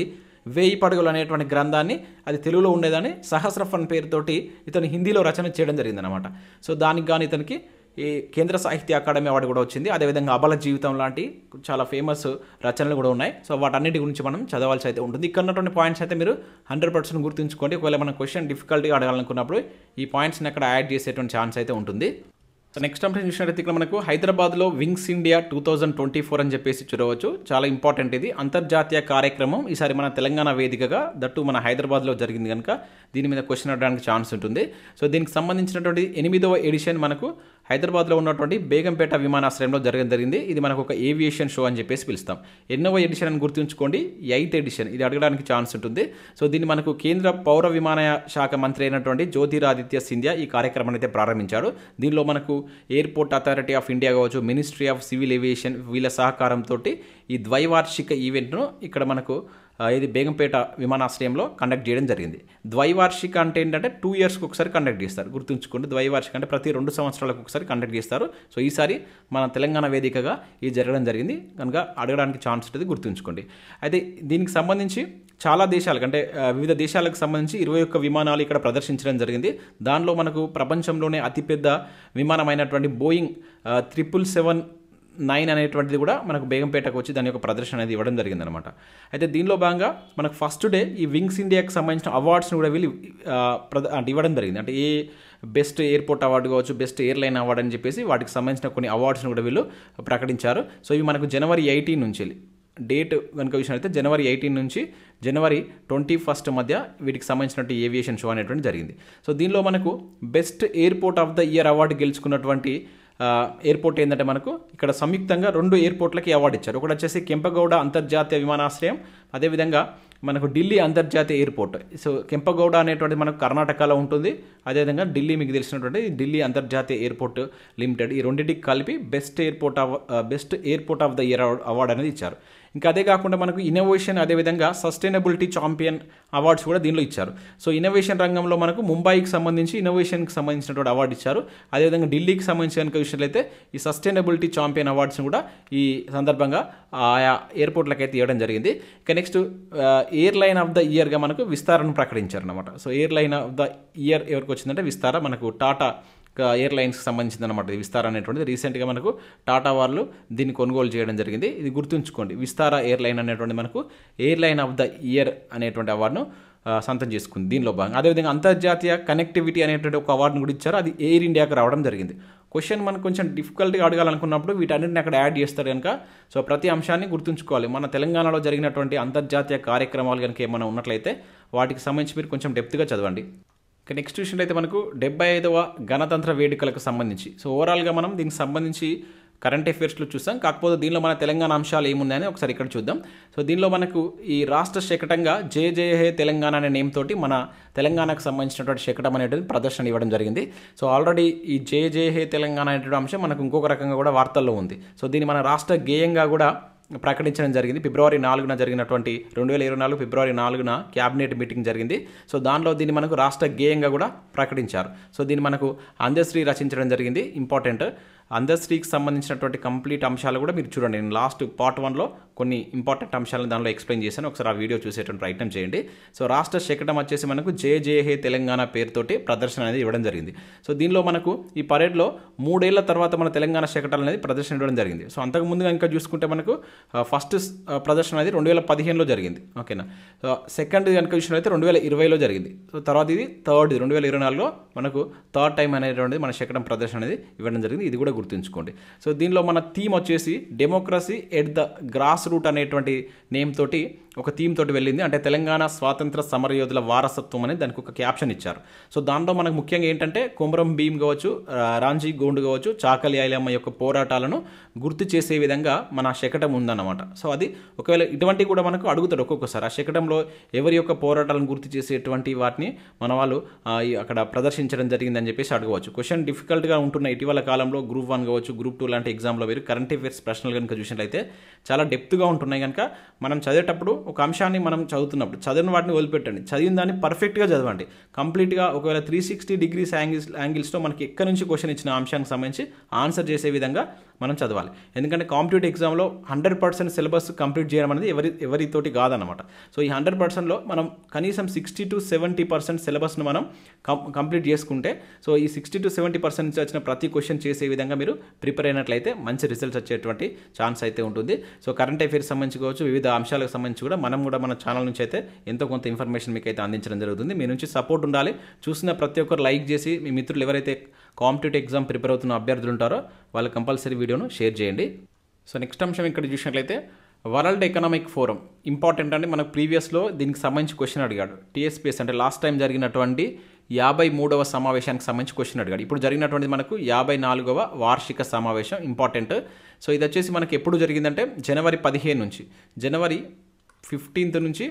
1000 పడుగులు అనేటువంటి గ్రంథాన్ని, అది తెలుగులో ఉండేదాన్ని సహస్ర ఫన్ పేరుతోటి ఇతను హిందీలో రచన చేయడం జరిగిందనమాట. సో దానికి కానీ ఇతనికి ఈ కేంద్ర సాహిత్య అకాడమీ అవార్డు కూడా వచ్చింది. అదేవిధంగా అబల జీవితం లాంటి చాలా ఫేమస్ రచనలు కూడా ఉన్నాయి. సో వాటన్నిటి గురించి మనం చదవాల్సి అయితే ఉంటుంది. ఇక్కడ ఉన్నటువంటి పాయింట్స్ అయితే మీరు 100% గుర్తుంచుకోండి. ఒకవేళ మనం క్వశ్చన్ డిఫికల్ట్గా అడగాలనుకున్నప్పుడు ఈ పాయింట్స్ని అక్కడ యాడ్ చేసేటువంటి ఛాన్స్ అయితే ఉంటుంది. సో నెక్స్ట్ అంశం చూసినట్టయితే ఇక్కడ మనకు హైదరాబాద్లో వింగ్స్ ఇండియా 2024 అని చెప్పేసి చూడవచ్చు. చాలా ఇంపార్టెంట్ ఇది అంతర్జాతీయ కార్యక్రమం. ఈసారి మన తెలంగాణ వేదికగా దట్టు మన హైదరాబాద్లో జరిగింది కనుక దీని మీద క్వశ్చన్ అడగడానికి ఛాన్స్ ఉంటుంది. సో దీనికి సంబంధించినటువంటి 8వ ఎడిషన్ మనకు హైదరాబాద్లో ఉన్నటువంటి బేగంపేట విమానాశ్రయంలో జరిగింది. ఇది మనకు ఒక ఏవియేషన్ షో అని చెప్పేసి పిలుస్తాం. ఎన్నవ ఎడిషన్ అని గుర్తుంచుకోండి, 8th ఎడిషన్. ఇది అడగడానికి ఛాన్స్ ఉంటుంది. సో దీన్ని మనకు కేంద్ర పౌర విమానయాన శాఖ మంత్రి అయినటువంటి జ్యోతిరాదిత్య సింధియా ఈ కార్యక్రమాన్ని అయితే ప్రారంభించాడు. దీనిలో మనకు ఎయిర్పోర్ట్ అథారిటీ ఆఫ్ ఇండియా కావచ్చు, మినిస్ట్రీ ఆఫ్ సివిల్ ఏవియేషన్ వీళ్ళ సహకారంతో ఈ ద్వైవార్షిక ఈవెంట్ను ఇక్కడ మనకు ఇది బేగంపేట విమానాశ్రయంలో కండక్ట్ చేయడం జరిగింది. ద్వైవార్షిక అంటే ఏంటంటే 2 yearsకి ఒకసారి కండక్ట్ చేస్తారు. గుర్తుంచుకోండి, ద్వైవార్షిక అంటే ప్రతి 2 సంవత్సరాలకు ఒకసారి కండక్ట్ చేస్తారు. సో ఈసారి మన తెలంగాణ వేదికగా ఇది జరగడం జరిగింది కనుక అడగడానికి ఛాన్స్ ఉంటుంది, గుర్తుంచుకోండి. అయితే దీనికి సంబంధించి చాలా దేశాలకు అంటే వివిధ దేశాలకు సంబంధించి 21 విమానాలు ఇక్కడ ప్రదర్శించడం జరిగింది. దానిలో మనకు ప్రపంచంలోనే అతిపెద్ద విమానమైనటువంటి బోయింగ్ 777 9 అనేటువంటిది కూడా మనకు బేగంపేటకు వచ్చి దాని యొక్క ప్రదర్శన అనేది ఇవ్వడం జరిగిందనమాట. అయితే దీనిలో భాగంగా మనకు ఫస్ట్ డే ఈ వింగ్స్ ఇండియాకి సంబంధించిన అవార్డ్స్ని కూడా వీళ్ళు అంటే ఇవ్వడం జరిగింది. అంటే ఏ బెస్ట్ ఎయిర్పోర్ట్ అవార్డు కావచ్చు, బెస్ట్ ఎయిర్లైన్ అవార్డు అని చెప్పేసి వాటికి సంబంధించిన కొన్ని అవార్డ్స్ని కూడా వీళ్ళు ప్రకటించారు. సో ఇవి మనకు జనవరి 18 నుంచి డేట్ కనుక విషయం అయితే జనవరి 18 నుంచి జనవరి 21 మధ్య వీటికి సంబంధించినటువంటి ఏవియేషన్ షో అనేటువంటి జరిగింది. సో దీనిలో మనకు best airport of the year award గెలుచుకున్నటువంటి ఎయిర్పోర్ట్ ఏంటంటే మనకు ఇక్కడ సంయుక్తంగా 2 ఎయిర్పోర్ట్లకి అవార్డు ఇచ్చారు. ఒకటి వచ్చేసి కెంపగౌడ అంతర్జాతీయ విమానాశ్రయం, అదేవిధంగా మనకు ఢిల్లీ అంతర్జాతీయ ఎయిర్పోర్ట్. సో కెంపగౌడ అనేటువంటిది మనకు కర్ణాటకలో ఉంటుంది, అదేవిధంగా ఢిల్లీ మీకు తెలిసినటువంటి ఢిల్లీ అంతర్జాతీయ ఎయిర్పోర్ట్ లిమిటెడ్, ఈ రెండింటికి కలిపి best airport of the year award అనేది ఇచ్చారు. ఇంకా అదే కాకుండా మనకు ఇన్నోవేషన్ అదేవిధంగా సస్టైనబిలిటీ ఛాంపియన్ అవార్డ్స్ కూడా దీనిలో ఇచ్చారు. సో ఇన్నోవేషన్ రంగంలో మనకు ముంబైకి సంబంధించి ఇన్నోవేషన్కి సంబంధించినటువంటి అవార్డు ఇచ్చారు. అదేవిధంగా ఢిల్లీకి సంబంధించిన విషయంలో అయితే ఈ సస్టైనబిలిటీ ఛాంపియన్ అవార్డ్స్ని కూడా ఈ సందర్భంగా ఆయా ఎయిర్పోర్ట్లకు అయితే ఇవ్వడం జరిగింది. ఇక నెక్స్ట్ ఎయిర్లైన్ ఆఫ్ ద ఇయర్గా మనకు విస్తారాను ప్రకటించారు అనమాట. So airline of the year ఎవరికి వచ్చిందంటే విస్తారా, మనకు టాటా ఎయిర్లైన్స్కి సంబంధించింది అనమాట. ఇది విస్తారా అనేటువంటిది రీసెంట్గా మనకు టాటా వాళ్ళు దీన్ని కొనుగోలు చేయడం జరిగింది. ఇది గుర్తుంచుకోండి, విస్తారా ఎయిర్లైన్ అనేటువంటి మనకు ఎయిర్లైన్ ఆఫ్ ద ఇయర్ అనేటువంటి అవార్డును సొంతం చేసుకుంది దీనిలో భాగంగా. అదేవిధంగా అంతర్జాతీయ కనెక్టివిటీ అనేటువంటి ఒక అవార్డును కూడా ఇచ్చారు, అది ఎయిర్ ఇండియాకి రావడం జరిగింది. క్వశ్చన్ మనకు కొంచెం డిఫికల్ట్గా అడగాలనుకున్నప్పుడు వీటన్నిటిని అక్కడ యాడ్ చేస్తారు కనుక సో ప్రతి అంశాన్ని గుర్తుంచుకోవాలి. మన తెలంగాణలో జరిగినటువంటి అంతర్జాతీయ కార్యక్రమాలు కనుక ఏమైనా ఉన్నట్లయితే వాటికి సంబంధించి మీరు కొంచెం డెప్త్గా చదవండి. ఇక నెక్స్ట్ విషయంలో అయితే మనకు 75వ గణతంత్ర వేడుకలకు సంబంధించి సో ఓవరాల్గా మనం దీనికి సంబంధించి కరెంట్ అఫైర్స్లో చూసాం. కాకపోతే దీనిలో మన తెలంగాణ అంశాలు ఏమున్నాయని ఒకసారి ఇక్కడ చూద్దాం. సో దీనిలో మనకు ఈ రాష్ట్ర శకటంగా జయ జయ హే తెలంగాణ అనే నేమ్ తోటి మన తెలంగాణకు సంబంధించినటువంటి శకటం అనేటువంటి ప్రదర్శన ఇవ్వడం జరిగింది. సో ఆల్రెడీ ఈ జయ జయ హే తెలంగాణ అనేటువంటి అంశం మనకు ఇంకొక రకంగా కూడా వార్తల్లో ఉంది. సో దీన్ని మన రాష్ట్ర గేయంగా కూడా ప్రకటించడం జరిగింది. ఫిబ్రవరి 4న జరిగినటువంటి 2024 ఫిబ్రవరి 4న క్యాబినెట్ మీటింగ్ జరిగింది. సో దానిలో దీన్ని మనకు రాష్ట్ర గేయంగా కూడా ప్రకటించారు. సో దీన్ని మనకు అందశ్రీ రచించడం జరిగింది. ఇంపార్టెంట్ అందశ్రీకి సంబంధించినటువంటి కంప్లీట్ అంశాలు కూడా మీరు చూడండి. నేను లాస్ట్ పార్ట్ 1లో కొన్ని ఇంపార్టెంట్ అంశాలను దానిలో ఎక్స్ప్లెయిన్ చేశాను, ఒకసారి ఆ వీడియో చూసేటువంటి ప్రయత్నం చేయండి. సో రాష్ట్ర శకటం వచ్చేసి మనకు జయ జయ హే తెలంగాణ పేరుతోటి ప్రదర్శన అనేది ఇవ్వడం జరిగింది. సో దీనిలో మనకు ఈ పరేడ్లో 3 ఏళ్ల తర్వాత మన తెలంగాణ శకటాలు అనేది ప్రదర్శన ఇవ్వడం జరిగింది. సో అంతకుముందు కనుక చూసుకుంటే మనకు ఫస్ట్ ప్రదర్శన అనేది 2015లో జరిగింది. ఓకేనా. సో సెకండ్ కనుక విషయం అయితే 2020లో జరిగింది. సో తర్వాత ఇది థర్డ్ 2024లో మనకు థర్డ్ టైం అనేటువంటిది మన శకటం ప్రదర్శన అనేది ఇవ్వడం జరిగింది. ఇది కూడా గుర్తుంచుకోండి. సో దీనిలో మన థీమ్ వచ్చేసి democracy at the grass root అనేటువంటి నేమ్ తోటి ఒక థీమ్ తోటి వెళ్ళింది. అంటే తెలంగాణ స్వాతంత్ర సమరయోధుల వారసత్వం అని దానికి ఒక క్యాప్షన్ ఇచ్చారు. సో దాంట్లో మనకు ముఖ్యంగా ఏంటంటే కొమరం భీమ్ కావచ్చు, రాంజీ గోండు కావచ్చు, చాకలి ఐలమ్మ యొక్క పోరాటాలను గుర్తు చేసే విధంగా మన శకటం ఉందన్నమాట. సో అది ఒకవేళ ఇటువంటివి కూడా మనకు అడుగుతాడు ఒక్కొక్కసారి. ఆ శకటంలో ఎవరి యొక్క పోరాటాలను గుర్తు చేసేటువంటి వాటిని మన వాళ్ళు అక్కడ ప్రదర్శించడం జరిగిందని చెప్పేసి అడగవచ్చు. క్వశ్చన్ డిఫికల్ట్గా ఉంటున్న ఇటీవల కాలంలో గ్రూప్ 1 కావచ్చు, గ్రూప్ 2 లాంటి ఎగ్జామ్లో మీరు కరెంట్ అఫైర్స్ ప్రశ్నలు కనుక చూసినట్లయితే చాలా డెప్త్గా ఉంటున్నాయి. కనుక మనం చదివేటప్పుడు ఒక అంశాన్ని మనం చదువుతున్నప్పుడు చదివిన వాటిని వదిలిపెట్టండి, చదివిన దాన్ని పర్ఫెక్ట్గా చదవండి. కంప్లీట్గా ఒకవేళ 360 డిగ్రీస్ యాంగిల్స్తో మనకి ఎక్కడి నుంచి క్వశ్చన్ ఇచ్చిన అంశానికి సంబంధించి ఆన్సర్ చేసే విధంగా మనం చదవాలి. ఎందుకంటే కాంపిటేటివ్ ఎగ్జామ్లో 100% సిలబస్ కంప్లీట్ చేయడం అనేది ఎవరితోటి కాదన్నమాట. సో ఈ 100%లో మనం కనీసం 60 to 70% సిలబస్ను మనం కంప్లీట్ చేసుకుంటే సో ఈ 60 to 70% నుంచి వచ్చిన ప్రతి క్వశ్చన్ చేసే విధంగా మీరు ప్రిపేర్ అయినట్లయితే మంచి రిజల్ట్స్ వచ్చేటువంటి ఛాన్స్ అయితే ఉంటుంది. సో కరెంట్ అఫైర్స్ సంబంధించి కావచ్చు, వివిధ అంశాలకు సంబంధించి కూడా మనం కూడా మన ఛానల్ నుంచి అయితే ఎంతో కొంత ఇన్ఫర్మేషన్ మీకు అయితే అందించడం జరుగుతుంది. మీ నుంచి సపోర్ట్ ఉండాలి. చూసిన ప్రతి ఒక్కరు లైక్ చేసి మీ మిత్రులు ఎవరైతే కాంపిటేటివ్ ఎగ్జామ్ ప్రిపేర్ అవుతున్న అభ్యర్థులు ఉంటారో వాళ్ళు కంపల్సరీ వీడియోను షేర్ చేయండి. సో నెక్స్ట్ అంశం ఇక్కడ చూసినట్లయితే వరల్డ్ ఎకనామిక్ ఫోరం ఇంపార్టెంట్ అంటే మనకు ప్రీవియస్లో దీనికి సంబంధించి క్వశ్చన్ అడిగాడు. టీఎస్పీఎస్ అంటే లాస్ట్ టైం జరిగినటువంటి 53వ సమావేశానికి సంబంధించి క్వశ్చన్ అడిగాడు. ఇప్పుడు జరిగినటువంటిది మనకు 54వ వార్షిక సమావేశం ఇంపార్టెంట్. సో ఇది వచ్చేసి మనకి ఎప్పుడు జరిగిందంటే జనవరి 15 నుంచి జనవరి 15 నుంచి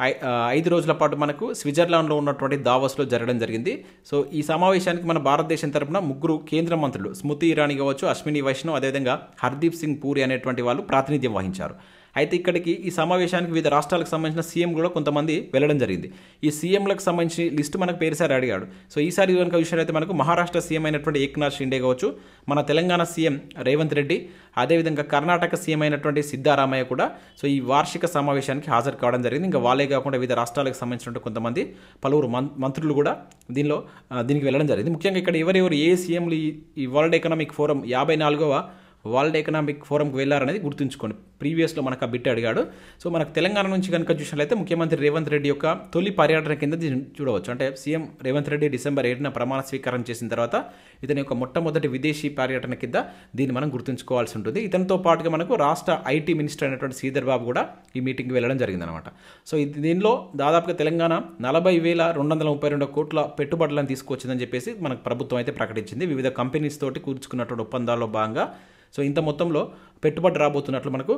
5 రోజుల పాటు మనకు స్విట్జర్లాండ్లో ఉన్నటువంటి దావోస్లో జరగడం జరిగింది. సో ఈ సమావేశానికి మన భారతదేశం తరపున 3 కేంద్ర మంత్రులు స్మృతి ఇరానీ కావచ్చు, అశ్విని వైష్ణవ్, అదేవిధంగా హర్దీప్ సింగ్ పూరి అనేటువంటి వాళ్ళు ప్రాతినిధ్యం వహించారు. అయితే ఇక్కడికి ఈ సమావేశానికి వివిధ రాష్ట్రాలకు సంబంధించిన సీఎం కూడా కొంతమంది వెళ్ళడం జరిగింది. ఈ సీఎంలకు సంబంధించి లిస్టు మనకు పేరుసారి అడిగాడు. సో ఈసారి కనుక విషయం అయితే మనకు మహారాష్ట్ర సీఎం అయినటువంటి ఏక్నాథ్ షిండే కావచ్చు, మన తెలంగాణ సీఎం రేవంత్ రెడ్డి, అదేవిధంగా కర్ణాటక సీఎం అయినటువంటి సిద్ధారామయ్య కూడా సో ఈ వార్షిక సమావేశానికి హాజరు కావడం జరిగింది. ఇంకా వాళ్ళే కాకుండా వివిధ రాష్ట్రాలకు సంబంధించినటువంటి కొంతమంది పలువురు మంత్రులు కూడా దీనికి వెళ్ళడం జరిగింది. ముఖ్యంగా ఇక్కడ ఎవరెవరు ఏ సీఎంలు ఈ వరల్డ్ ఎకనామిక్ ఫోరం 54వ వరల్డ్ ఎకనామిక్ ఫోరంకి వెళ్ళారనేది గుర్తుంచుకోండి. ప్రీవియస్లో మనకు ఆ బిట్ అడిగాడు. సో మనకు తెలంగాణ నుంచి కనుక చూసినట్లయితే ముఖ్యమంత్రి రేవంత్ రెడ్డి యొక్క తొలి పర్యటన కింద చూడవచ్చు. అంటే సీఎం రేవంత్ రెడ్డి డిసెంబర్ 7న ప్రమాణ స్వీకారం చేసిన తర్వాత ఇతని యొక్క మొట్టమొదటి విదేశీ పర్యటన కింద దీన్ని మనం గుర్తుంచుకోవాల్సి ఉంటుంది. ఇతనితో పాటుగా మనకు రాష్ట్ర ఐటీ మినిస్టర్ అయినటువంటి శ్రీధర్ బాబు కూడా ఈ మీటింగ్కి వెళ్ళడం జరిగిందనమాట. సో దీనిలో దాదాపుగా తెలంగాణ 40,232 కోట్ల పెట్టుబడులను తీసుకొచ్చిందని చెప్పేసి మనకు ప్రభుత్వం అయితే ప్రకటించింది. వివిధ కంపెనీస్ తోటి కూర్చుకున్నటువంటి ఒప్పందాల్లో భాగంగా సో ఇంత మొత్తంలో పెట్టుబడి రాబోతున్నట్లు మనకు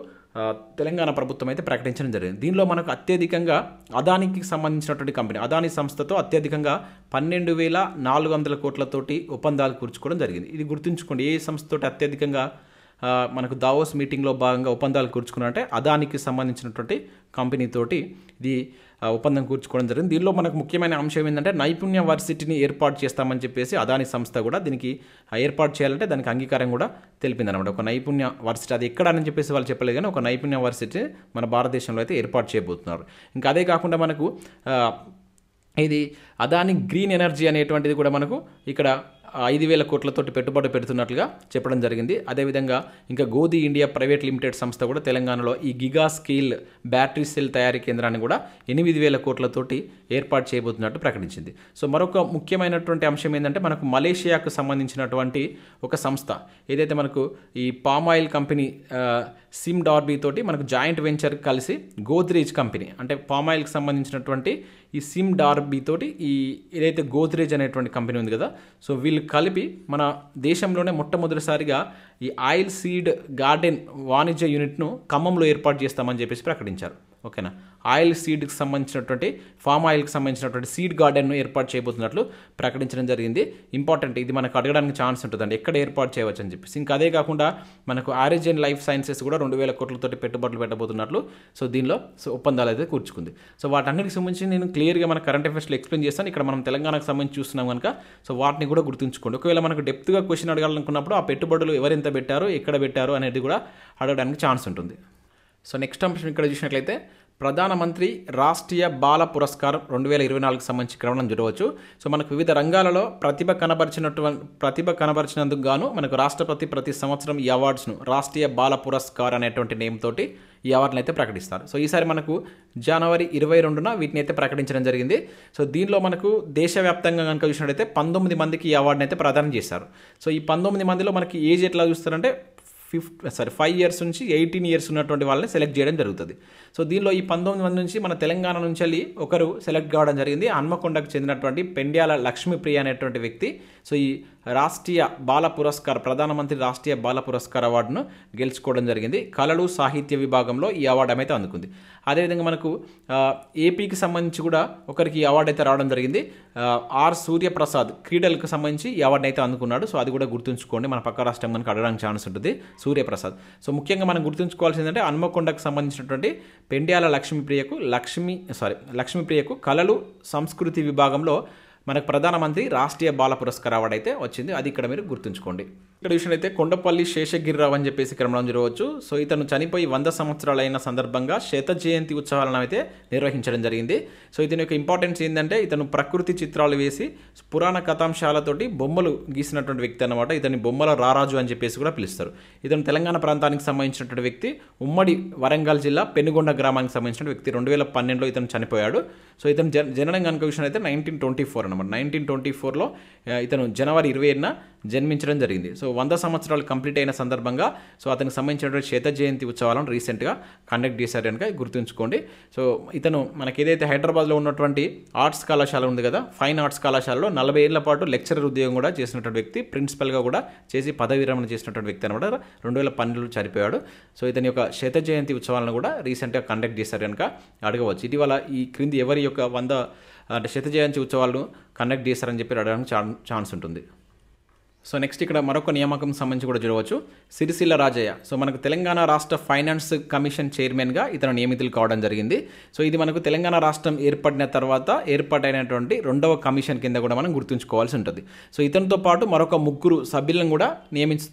తెలంగాణ ప్రభుత్వం అయితే ప్రకటించడం జరిగింది. దీనిలో మనకు అత్యధికంగా అదానికి సంబంధించినటువంటి కంపెనీ అదాని సంస్థతో అత్యధికంగా 12,400 కోట్లతోటి ఒప్పందాలు కూర్చుకోవడం జరిగింది. ఇది గుర్తుంచుకోండి, ఏ సంస్థతోటి అత్యధికంగా మనకు దావోస్ మీటింగ్లో భాగంగా ఒప్పందాలు కూర్చుకున్నారంటే అదానికి సంబంధించినటువంటి కంపెనీతోటి ఇది ఒప్పందం కూర్చుకోవడం జరిగింది. దీనిలో మనకు ముఖ్యమైన అంశం ఏంటంటే నైపుణ్య వర్సిటీని ఏర్పాటు చేస్తామని చెప్పేసి అదాని సంస్థ కూడా దీనికి ఏర్పాటు చేయాలంటే దానికి అంగీకారం కూడా తెలిపింది అనమాట. ఒక నైపుణ్య వర్సిటీ అది ఎక్కడ అని చెప్పేసి వాళ్ళు చెప్పలేదు, కానీ ఒక నైపుణ్య వర్సిటీ మన భారతదేశంలో అయితే ఏర్పాటు చేయబోతున్నారు. ఇంకా అదే కాకుండా మనకు ఇది అదాని గ్రీన్ ఎనర్జీ అనేటువంటిది కూడా మనకు ఇక్కడ 5,000 కోట్లతోటి పెట్టుబడి పెడుతున్నట్లుగా చెప్పడం జరిగింది. అదేవిధంగా ఇంకా గోధి ఇండియా ప్రైవేట్ లిమిటెడ్ సంస్థ కూడా తెలంగాణలో ఈ గిగా స్కేల్ బ్యాటరీ సెల్ తయారీ కేంద్రాన్ని కూడా 8,000 కోట్లతోటి ఏర్పాటు చేయబోతున్నట్టు ప్రకటించింది. సో మరొక ముఖ్యమైనటువంటి అంశం ఏంటంటే మనకు మలేషియాకు సంబంధించినటువంటి ఒక సంస్థ ఏదైతే మనకు ఈ palm oil company SIM Darby తోటి మనకు జాయింట్ వెంచర్ కలిసి గోద్రేజ్ కంపెనీ అంటే పామ్ ఆయిల్కి సంబంధించినటువంటి ఈ సిమ్ డార్బీ తోటి ఈ ఏదైతే గోద్రేజ్ అనేటువంటి కంపెనీ ఉంది కదా, సో వీళ్ళు కలిపి మన దేశంలోనే మొట్టమొదటిసారిగా ఈ ఆయిల్ సీడ్ గార్డెన్ వాణిజ్య యూనిట్ను ఖమ్మంలో ఏర్పాటు చేస్తామని చెప్పేసి ప్రకటించారు. ఓకేనా, ఆయిల్ సీడ్కి సంబంధించినటువంటి ఫామ్ ఆయిల్కి సంబంధించినటువంటి సీడ్ గార్డెన్ను ఏర్పాటు చేయబోతున్నట్లు ప్రకటించడం జరిగింది. ఇంపార్టెంట్, ఇది మనకు అడగడానికి ఛాన్స్ ఉంటుందండి ఎక్కడ ఏర్పాటు చేయవచ్చు అని చెప్పేసి. ఇంకా అదే కాకుండా మనకు ఆరిజిన్ లైఫ్ సైన్సెస్ కూడా 2,000 కోట్లతోటి పెట్టుబడులు పెట్టబోతున్నట్లు సో దీనిలో ఒప్పందాలు అయితే కూర్చుకుంది. సో వాటన్నిటికి సంబంధించి నేను క్లియర్గా మన కరెంట్ అఫైర్స్లో ఎక్స్ప్లెయిన్ చేస్తాను. ఇక్కడ మనం తెలంగాణకు సంబంధించి చూస్తున్నాం కనుక సో వాటిని కూడా గుర్తుంచుకోండి. ఒకవేళ మనకు డెప్త్గా క్వశ్చన్ అడగాలనుకున్నప్పుడు ఆ పెట్టుబడులు ఎవరెంత పెట్టారు, ఎక్కడ పెట్టారు అనేది కూడా అడగడానికి ఛాన్స్ ఉంటుంది. సో నెక్స్ట్ అంశం ఇక్కడ చూసినట్లయితే ప్రధానమంత్రి రాష్ట్రీయ బాల పురస్కారం 2024కి సంబంధించి క్రమం చూడవచ్చు. సో మనకు వివిధ రంగాలలో ప్రతిభ కనబరిచినందుకు గాను మనకు రాష్ట్రపతి ప్రతి సంవత్సరం ఈ అవార్డ్స్ను రాష్ట్రీయ బాల పురస్కార్ అనేటువంటి నేమ్ తోటి ఈ అవార్డులు అయితే ప్రకటిస్తారు. సో ఈసారి మనకు జనవరి 22న వీటిని అయితే ప్రకటించడం జరిగింది. సో దీనిలో మనకు దేశవ్యాప్తంగా కనుక చూసినట్టయితే 19 మందికి ఈ అవార్డుని అయితే ప్రదానం చేశారు. సో ఈ 19 మందిలో మనకి ఏజ్ ఎట్లా చూస్తారంటే 5 ఇయర్స్ నుంచి 18 ఇయర్స్ ఉన్నటువంటి వాళ్ళని సెలెక్ట్ చేయడం జరుగుతుంది. సో దీనిలో ఈ 19 మంది నుంచి మన తెలంగాణ నుంచి వెళ్ళి ఒకరు సెలెక్ట్ కావడం జరిగింది. హన్మకొండకు చెందినటువంటి పెండ్యాల లక్ష్మీప్రియ అనేటువంటి వ్యక్తి సో ఈ రాష్ట్రీయ బాల పురస్కార్ ప్రధానమంత్రి రాష్ట్రీయ బాల పురస్కార్ అవార్డును గెలుచుకోవడం జరిగింది. కళలు సాహిత్య విభాగంలో ఈ అవార్డు అయితే అందుకుంది. అదేవిధంగా మనకు ఏపీకి సంబంధించి కూడా ఒకరికి ఈ అవార్డు అయితే రావడం జరిగింది. ఆర్ సూర్యప్రసాద్ క్రీడలకు సంబంధించి ఈ అవార్డుని అయితే అందుకున్నాడు. సో అది కూడా గుర్తుంచుకోండి, మన పక్క రాష్ట్రం కనుక అడగడానికి ఛాన్స్ ఉంటుంది. సూర్యప్రసాద్. సో ముఖ్యంగా మనం గుర్తుంచుకోవాల్సిందంటే హన్మకొండకు సంబంధించినటువంటి పెండ్యాల లక్ష్మీప్రియకు కళలు సంస్కృతి విభాగంలో మనకు ప్రధానమంత్రి రాష్ట్రీయ బాల పురస్కార్ అవార్డు అయితే వచ్చింది. అది ఇక్కడ మీరు గుర్తుంచుకోండి. ఇక్కడ విషయం అయితే కొండపల్లి శేషగిరిరావు అని చెప్పేసి క్రమం జరగవచ్చు. సో ఇతను చనిపోయి 100 సంవత్సరాలైన సందర్భంగా శత జయంతి ఉత్సవాలను అయితే నిర్వహించడం జరిగింది. సో ఇతని యొక్క ఇంపార్టెన్స్ ఏంటంటే ఇతను ప్రకృతి చిత్రాలు వేసి పురాణ కథాంశాలతోటి బొమ్మలు గీసినటువంటి వ్యక్తి అనమాట. ఇతని బొమ్మల రారాజు అని చెప్పేసి కూడా పిలుస్తారు. ఇతను తెలంగాణ ప్రాంతానికి సంబంధించినటువంటి వ్యక్తి. ఉమ్మడి వరంగల్ జిల్లా పెనుగొండ గ్రామానికి సంబంధించిన వ్యక్తి. 2012లో ఇతను చనిపోయాడు. సో ఇతను జననం కనుక విషయం అయితే 1924 అనమాట. 1924లో ఇతను జనవరి 27న జన్మించడం జరిగింది. సో 100 సంవత్సరాలు కంప్లీట్ అయిన సందర్భంగా సో అతనికి సంబంధించినటువంటి శత జయంతి ఉత్సవాలను రీసెంట్గా కండక్ట్ చేశారు కనుక గుర్తుంచుకోండి. సో ఇతను మనకి ఏదైతే హైదరాబాద్లో ఉన్నటువంటి ఆర్ట్స్ కళాశాల ఉంది కదా, ఫైన్ ఆర్ట్స్ కళాశాలలో 40 ఏళ్ల పాటు లెక్చరర్ ఉద్యోగం కూడా చేసినటువంటి వ్యక్తి. ప్రిన్సిపల్గా కూడా చేసి పదవి విరమణ చేసినటువంటి వ్యక్తి అనమాట. 2012లో చనిపోయాడు. సో ఇతని యొక్క శత జయంతి ఉత్సవాలను కూడా రీసెంట్గా కండక్ట్ చేశారు కనుక అడగవచ్చు. ఇటీవల ఈ క్రింది ఎవరి యొక్క 100 శత జయంతి ఉత్సవాలను కండక్ట్ చేశారని చెప్పి అడగడానికి ఛాన్స్ ఉంటుంది. సో నెక్స్ట్ ఇక్కడ మరొక నియామకం సంబంధించి కూడా చూడవచ్చు. సిరిసిల్ల రాజయ్య. సో మనకు తెలంగాణ రాష్ట్ర ఫైనాన్స్ కమిషన్ చైర్మన్గా ఇతను నియమితులు కావడం జరిగింది. సో ఇది మనకు తెలంగాణ రాష్ట్రం ఏర్పడిన తర్వాత ఏర్పాటైనటువంటి 2వ కమిషన్ కింద కూడా మనం గుర్తుంచుకోవాల్సి ఉంటుంది. సో ఇతనితో పాటు మరొక 3 సభ్యులను కూడా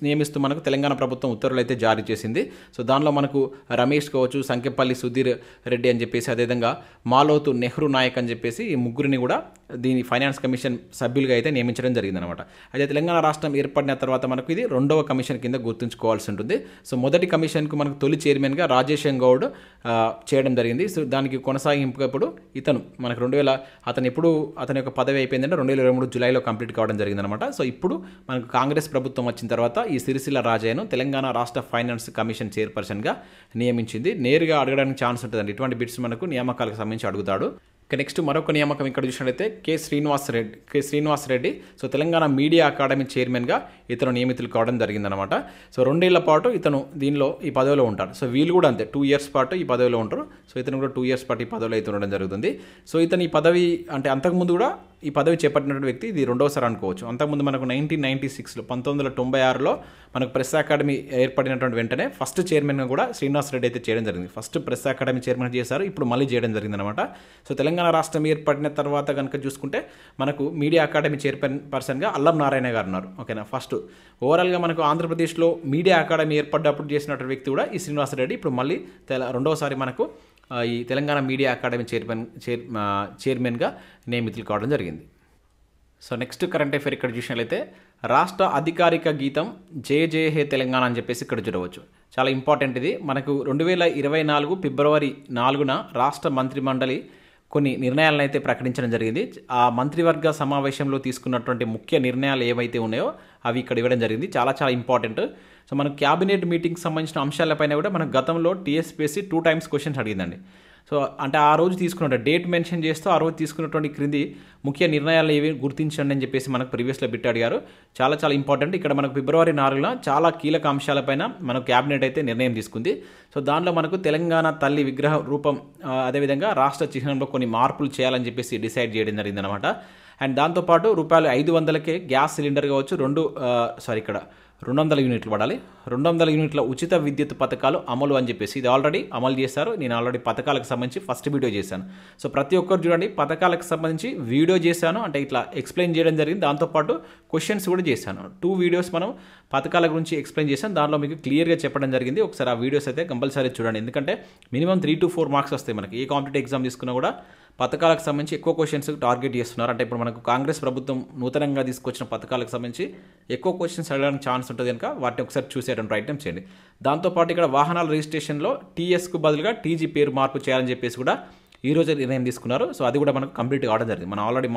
నియమిస్తూ మనకు తెలంగాణ ప్రభుత్వం ఉత్తర్వులు అయితే జారీ చేసింది. సో దానిలో మనకు రమేష్ కావచ్చు, సంకెపల్లి సుధీర్ రెడ్డి అని చెప్పేసి, అదేవిధంగా మాలోతు నెహ్రూ నాయక్ అని చెప్పేసి ఈ 3 కూడా దీని ఫైనాన్స్ కమిషన్ సభ్యులుగా అయితే నియమించడం జరిగిందనమాట. అయితే తెలంగాణ రాష్ట్ర రాష్ట్రం ఏర్పడిన తర్వాత మనకు ఇది రెండవ కమిషన్ కింద గుర్తుంచుకోవాల్సి ఉంటుంది. సో మొదటి కమిషన్కు మనకు తొలి చైర్మన్గా రాజేశం గౌడ్ చేయడం జరిగింది. సో దానికి కొనసాగింపుగా ఇప్పుడు ఇతను మనకు అతని యొక్క పదవి అయిపోయిందంటే 2023 జూలైలో కంప్లీట్ కావడం జరిగిందనమాట. సో ఇప్పుడు మనకు కాంగ్రెస్ ప్రభుత్వం వచ్చిన తర్వాత ఈ సిరిసిల్ల రాజయ్యను తెలంగాణ రాష్ట్ర ఫైనాన్స్ కమిషన్ చైర్పర్సన్గా నియమించింది. నేరుగా అడగడానికి ఛాన్స్ ఉంటుందండి. ఇటువంటి బిట్స్ మనకు నియామకాలకు సంబంధించి అడుగుతాడు. నెక్స్ట్ మరొక నియామకం ఇక్కడ చూసినట్లయితే K Srinivas Reddy so Telangana media academy చైర్మన్గా ఇతను నియమితులు కావడం జరిగిందనమాట. సో 2 ఏళ్ల పాటు ఇతను ఈ పదవిలో ఉంటాడు. సో వీళ్ళు కూడా అంతే 2 ఇయర్స్ పాటు ఈ పదవిలో ఉంటారు. సో ఇతను కూడా 2 ఇయర్స్ పాటు ఈ పదవిలో అయితే ఉండడం జరుగుతుంది. సో ఇతను ఈ పదవి అంటే అంతకుముందు కూడా ఈ పదవి చేపట్టినటువంటి వ్యక్తి ఇది రెండవసారి అనుకోవచ్చు. అంతకుముందు మనకు 1996లో 1996లో మనకు ప్రెస్ అకాడమీ ఏర్పడినటువంటి వెంటనే ఫస్ట్ చైర్మన్గా కూడా శ్రీనివాస్ రెడ్డి అయితే చేయడం జరిగింది. ఫస్ట్ ప్రెస్ అకాడమీ చైర్మన్ చేశారు, ఇప్పుడు మళ్ళీ చేయడం జరిగిందనమాట. సో తెలంగాణ రాష్ట్రం ఏర్పడిన తర్వాత కనుక చూసుకుంటే మనకు మీడియా అకాడమీ చైర్పర్సన్గా అల్లం నారాయణ గారు ఉన్నారు. ఓకేనా. ఫస్ట్ ఓవరాల్గా మనకు ఆంధ్రప్రదేశ్లో మీడియా అకాడమీ ఏర్పడ్డప్పుడు చేసినటువంటి వ్యక్తి కూడా ఈ శ్రీనివాస్ రెడ్డి ఇప్పుడు మళ్ళీ రెండవసారి మనకు ఈ తెలంగాణ మీడియా అకాడమీ చైర్మన్గా నియమితులు కావడం జరిగింది. సో నెక్స్ట్ కరెంట్ అఫైర్ ఇక్కడ చూసినట్లయితే రాష్ట్ర అధికారిక గీతం జయ జయ హే తెలంగాణ అని చెప్పేసి ఇక్కడ చూడవచ్చు. చాలా ఇంపార్టెంట్ ఇది. మనకు 2024 ఫిబ్రవరి 4న రాష్ట్ర మంత్రిమండలి కొన్ని నిర్ణయాలను అయితే ప్రకటించడం జరిగింది. ఆ మంత్రివర్గ సమావేశంలో తీసుకున్నటువంటి ముఖ్య నిర్ణయాలు ఏవైతే ఉన్నాయో అవి ఇక్కడ ఇవ్వడం జరిగింది. చాలా చాలా ఇంపార్టెంట్. సో మనకు క్యాబినెట్ మీటింగ్కి సంబంధించిన అంశాలపైన కూడా మనకు గతంలో టీఎస్పీఎస్సీ 2 times క్వశ్చన్స్ అడిగిందండి. సో అంటే ఆ రోజు తీసుకున్న డేట్ మెన్షన్ చేస్తూ ఆ రోజు తీసుకున్నటువంటి క్రింది ముఖ్య నిర్ణయాలు ఏవి గుర్తించండి అని చెప్పేసి మనకు ప్రీవియస్లో బిట్ అడిగారు. చాలా చాలా ఇంపార్టెంట్. ఇక్కడ మనకు ఫిబ్రవరి 4న చాలా కీలక అంశాలపైన మనకు క్యాబినెట్ అయితే నిర్ణయం తీసుకుంది. సో దానిలో మనకు తెలంగాణ తల్లి విగ్రహ రూపం అదేవిధంగా రాష్ట్ర చిహ్నంలో కొన్ని మార్పులు చేయాలని చెప్పేసి డిసైడ్ చేయడం జరిగిందనమాట. అండ్ దాంతోపాటు ₹500కే గ్యాస్ సిలిండర్ కావచ్చు 200 యూనిట్లు పడాలి. 200 యూనిట్ల ఉచిత విద్యుత్ పథకాలు అమలు అని చెప్పేసి ఇది ఆల్రెడీ అమలు చేశారు. నేను ఆల్రెడీ పథకాలకు సంబంధించి ఫస్ట్ వీడియో చేశాను. సో ప్రతి ఒక్కరు చూడండి, పథకాలకు సంబంధించి వీడియో చేశాను, అంటే ఇట్లా ఎక్స్ప్లెయిన్ చేయడం జరిగింది. దాంతోపాటు క్వశ్చన్స్ కూడా చేశాను. 2 వీడియోస్ మనం పథకాల గురించి ఎక్స్ప్లెయిన్ చేశాను. దానిలో మీకు క్లియర్గా చెప్పడం జరిగింది. ఒకసారి ఆ వీడియోస్ అయితే కంపల్సరీ చూడండి. ఎందుకంటే మినిమం 3 to 4 మార్క్స్ వస్తాయి మనకి. ఏ కాంపిటేటివ్ ఎగ్జామ్ తీసుకున్నా కూడా పథకాలకు సంబంధించి ఎక్కువ క్వశ్చన్స్ టార్గెట్ చేస్తున్నారు. అంటే ఇప్పుడు మనకు కాంగ్రెస్ ప్రభుత్వం నూతనంగా తీసుకొచ్చిన పథకాలకు సంబంధించి ఎక్కువ క్వశ్చన్స్ అడగడానికి ఛాన్స్ ఉంటుంది కనుక వాటిని ఒకసారి చూసేటువంటి ప్రయత్నం చేయండి. దాంతోపాటు ఇక్కడ వాహనాల రిజిస్ట్రేషన్లో టీఎస్కు బదులుగా టీజీ పేరు మార్పు చేయాలని చెప్పేసి కూడా ఈ రోజు నిర్ణయం తీసుకున్నారు. సో అది కూడా మనకు కంప్లీట్ కావడం జరిగింది. మనం ఆల్రెడీ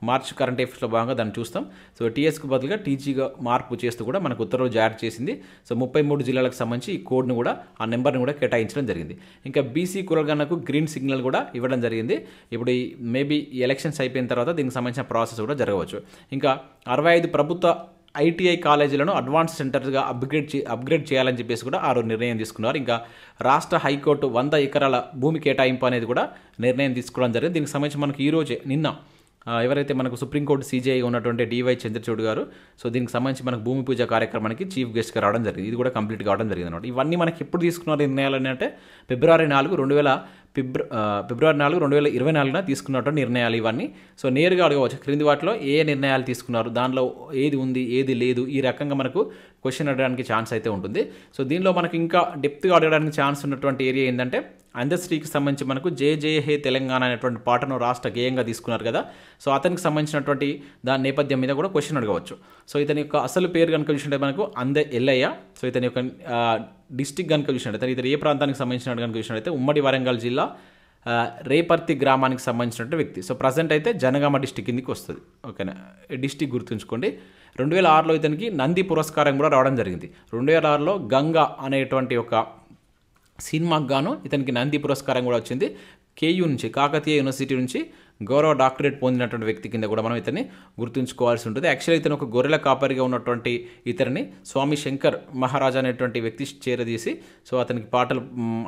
మార్చ్ కరెంట్ అఫైర్స్లో భాగంగా దాన్ని చూస్తాం. సో టీఎస్కు బదులుగా టీజీగా మార్పు చేస్తూ కూడా మనకు ఉత్తర్వులు జారీ చేసింది. సో 33 జిల్లాలకు సంబంధించి ఈ కోడ్ను కూడా ఆ నెంబర్ని కూడా కేటాయించడం జరిగింది. ఇంకా బీసీ కులగణకు గ్రీన్ సిగ్నల్ కూడా ఇవ్వడం జరిగింది. ఇప్పుడు మేబీ ఎలక్షన్స్ అయిపోయిన తర్వాత దీనికి సంబంధించిన ప్రాసెస్ కూడా జరగవచ్చు. ఇంకా 65 ప్రభుత్వ ఐటీఐ కాలేజీలను అడ్వాన్స్ సెంటర్గా అప్గ్రేడ్ చేయాలని చెప్పేసి కూడా ఆ రోజు నిర్ణయం తీసుకున్నారు. ఇంకా రాష్ట్ర హైకోర్టు 100 ఎకరాల భూమి కేటాయింపు అనేది కూడా నిర్ణయం తీసుకోవడం జరిగింది. దీనికి సంబంధించి మనకు నిన్న ఎవరైతే మనకు సుప్రీంకోర్టు సీజీఐ ఉన్నటువంటి డివై చంద్రచూడ్ గారు, సో దీనికి సంబంధించి మనకు భూమి పూజ కార్యక్రమానికి చీఫ్ గెస్ట్గా రావడం జరిగింది. ఇది కూడా కంప్లీట్ కావడం జరిగింది అనమాట. ఇవన్నీ మనకి ఎప్పుడు తీసుకున్న నిర్ణయాలు అంటే ఫిబ్రవరి 4, 2024న తీసుకున్నటువంటి నిర్ణయాలు ఇవన్నీ. సో నేరుగా అడగవచ్చు క్రింది వాటిలో ఏ నిర్ణయాలు తీసుకున్నారు, దానిలో ఏది ఉంది ఏది లేదు, ఈ రకంగా మనకు క్వశ్చన్ అడగడానికి ఛాన్స్ అయితే ఉంటుంది. సో దీనిలో మనకు ఇంకా డెప్త్గా అడగడానికి ఛాన్స్ ఉన్నటువంటి ఏరియా ఏంటంటే అందశ్రీకి సంబంధించి మనకు జయ జయ హే తెలంగాణ అనేటువంటి పాటను రాష్ట్ర గేయంగా తీసుకున్నారు కదా. సో అతనికి సంబంధించినటువంటి దాని నేపథ్యం మీద కూడా క్వశ్చన్ అడగవచ్చు. సో ఇతని యొక్క అసలు పేరు కనుక చూసినట్టే మనకు అందే ఎల్లయ్య. సో ఇతని యొక్క డిస్టిక్ కనుక చూసినట్టయితే ఇతను ఏ ప్రాంతానికి సంబంధించిన కనుక చూసినట్టయితే ఉమ్మడి వరంగల్ జిల్లా రేపర్తి గ్రామానికి సంబంధించినటువంటి వ్యక్తి. సో ప్రజెంట్ అయితే జనగామ డిస్టిక్ కిందకి వస్తుంది. ఓకేనా, డిస్టిక్ గుర్తుంచుకోండి. 2006లో ఇతనికి నంది పురస్కారం కూడా రావడం జరిగింది. 2006లో గంగా అనేటువంటి ఒక సినిమాకు గాను ఇతనికి నంది పురస్కారం కూడా వచ్చింది. కేయూ నుంచి, కాకతీయ యూనివర్సిటీ నుంచి గౌరవ డాక్టరేట్ పొందినటువంటి వ్యక్తి కింద కూడా మనం ఇతన్ని గుర్తుంచుకోవాల్సి ఉంటుంది. యాక్చువల్లీ ఇతను ఒక గొర్రెల కాపరిగా ఉన్నటువంటి ఇతరిని స్వామి శంకర్ మహారాజా అనేటువంటి వ్యక్తి చేరదీసి సో అతనికి పాటలు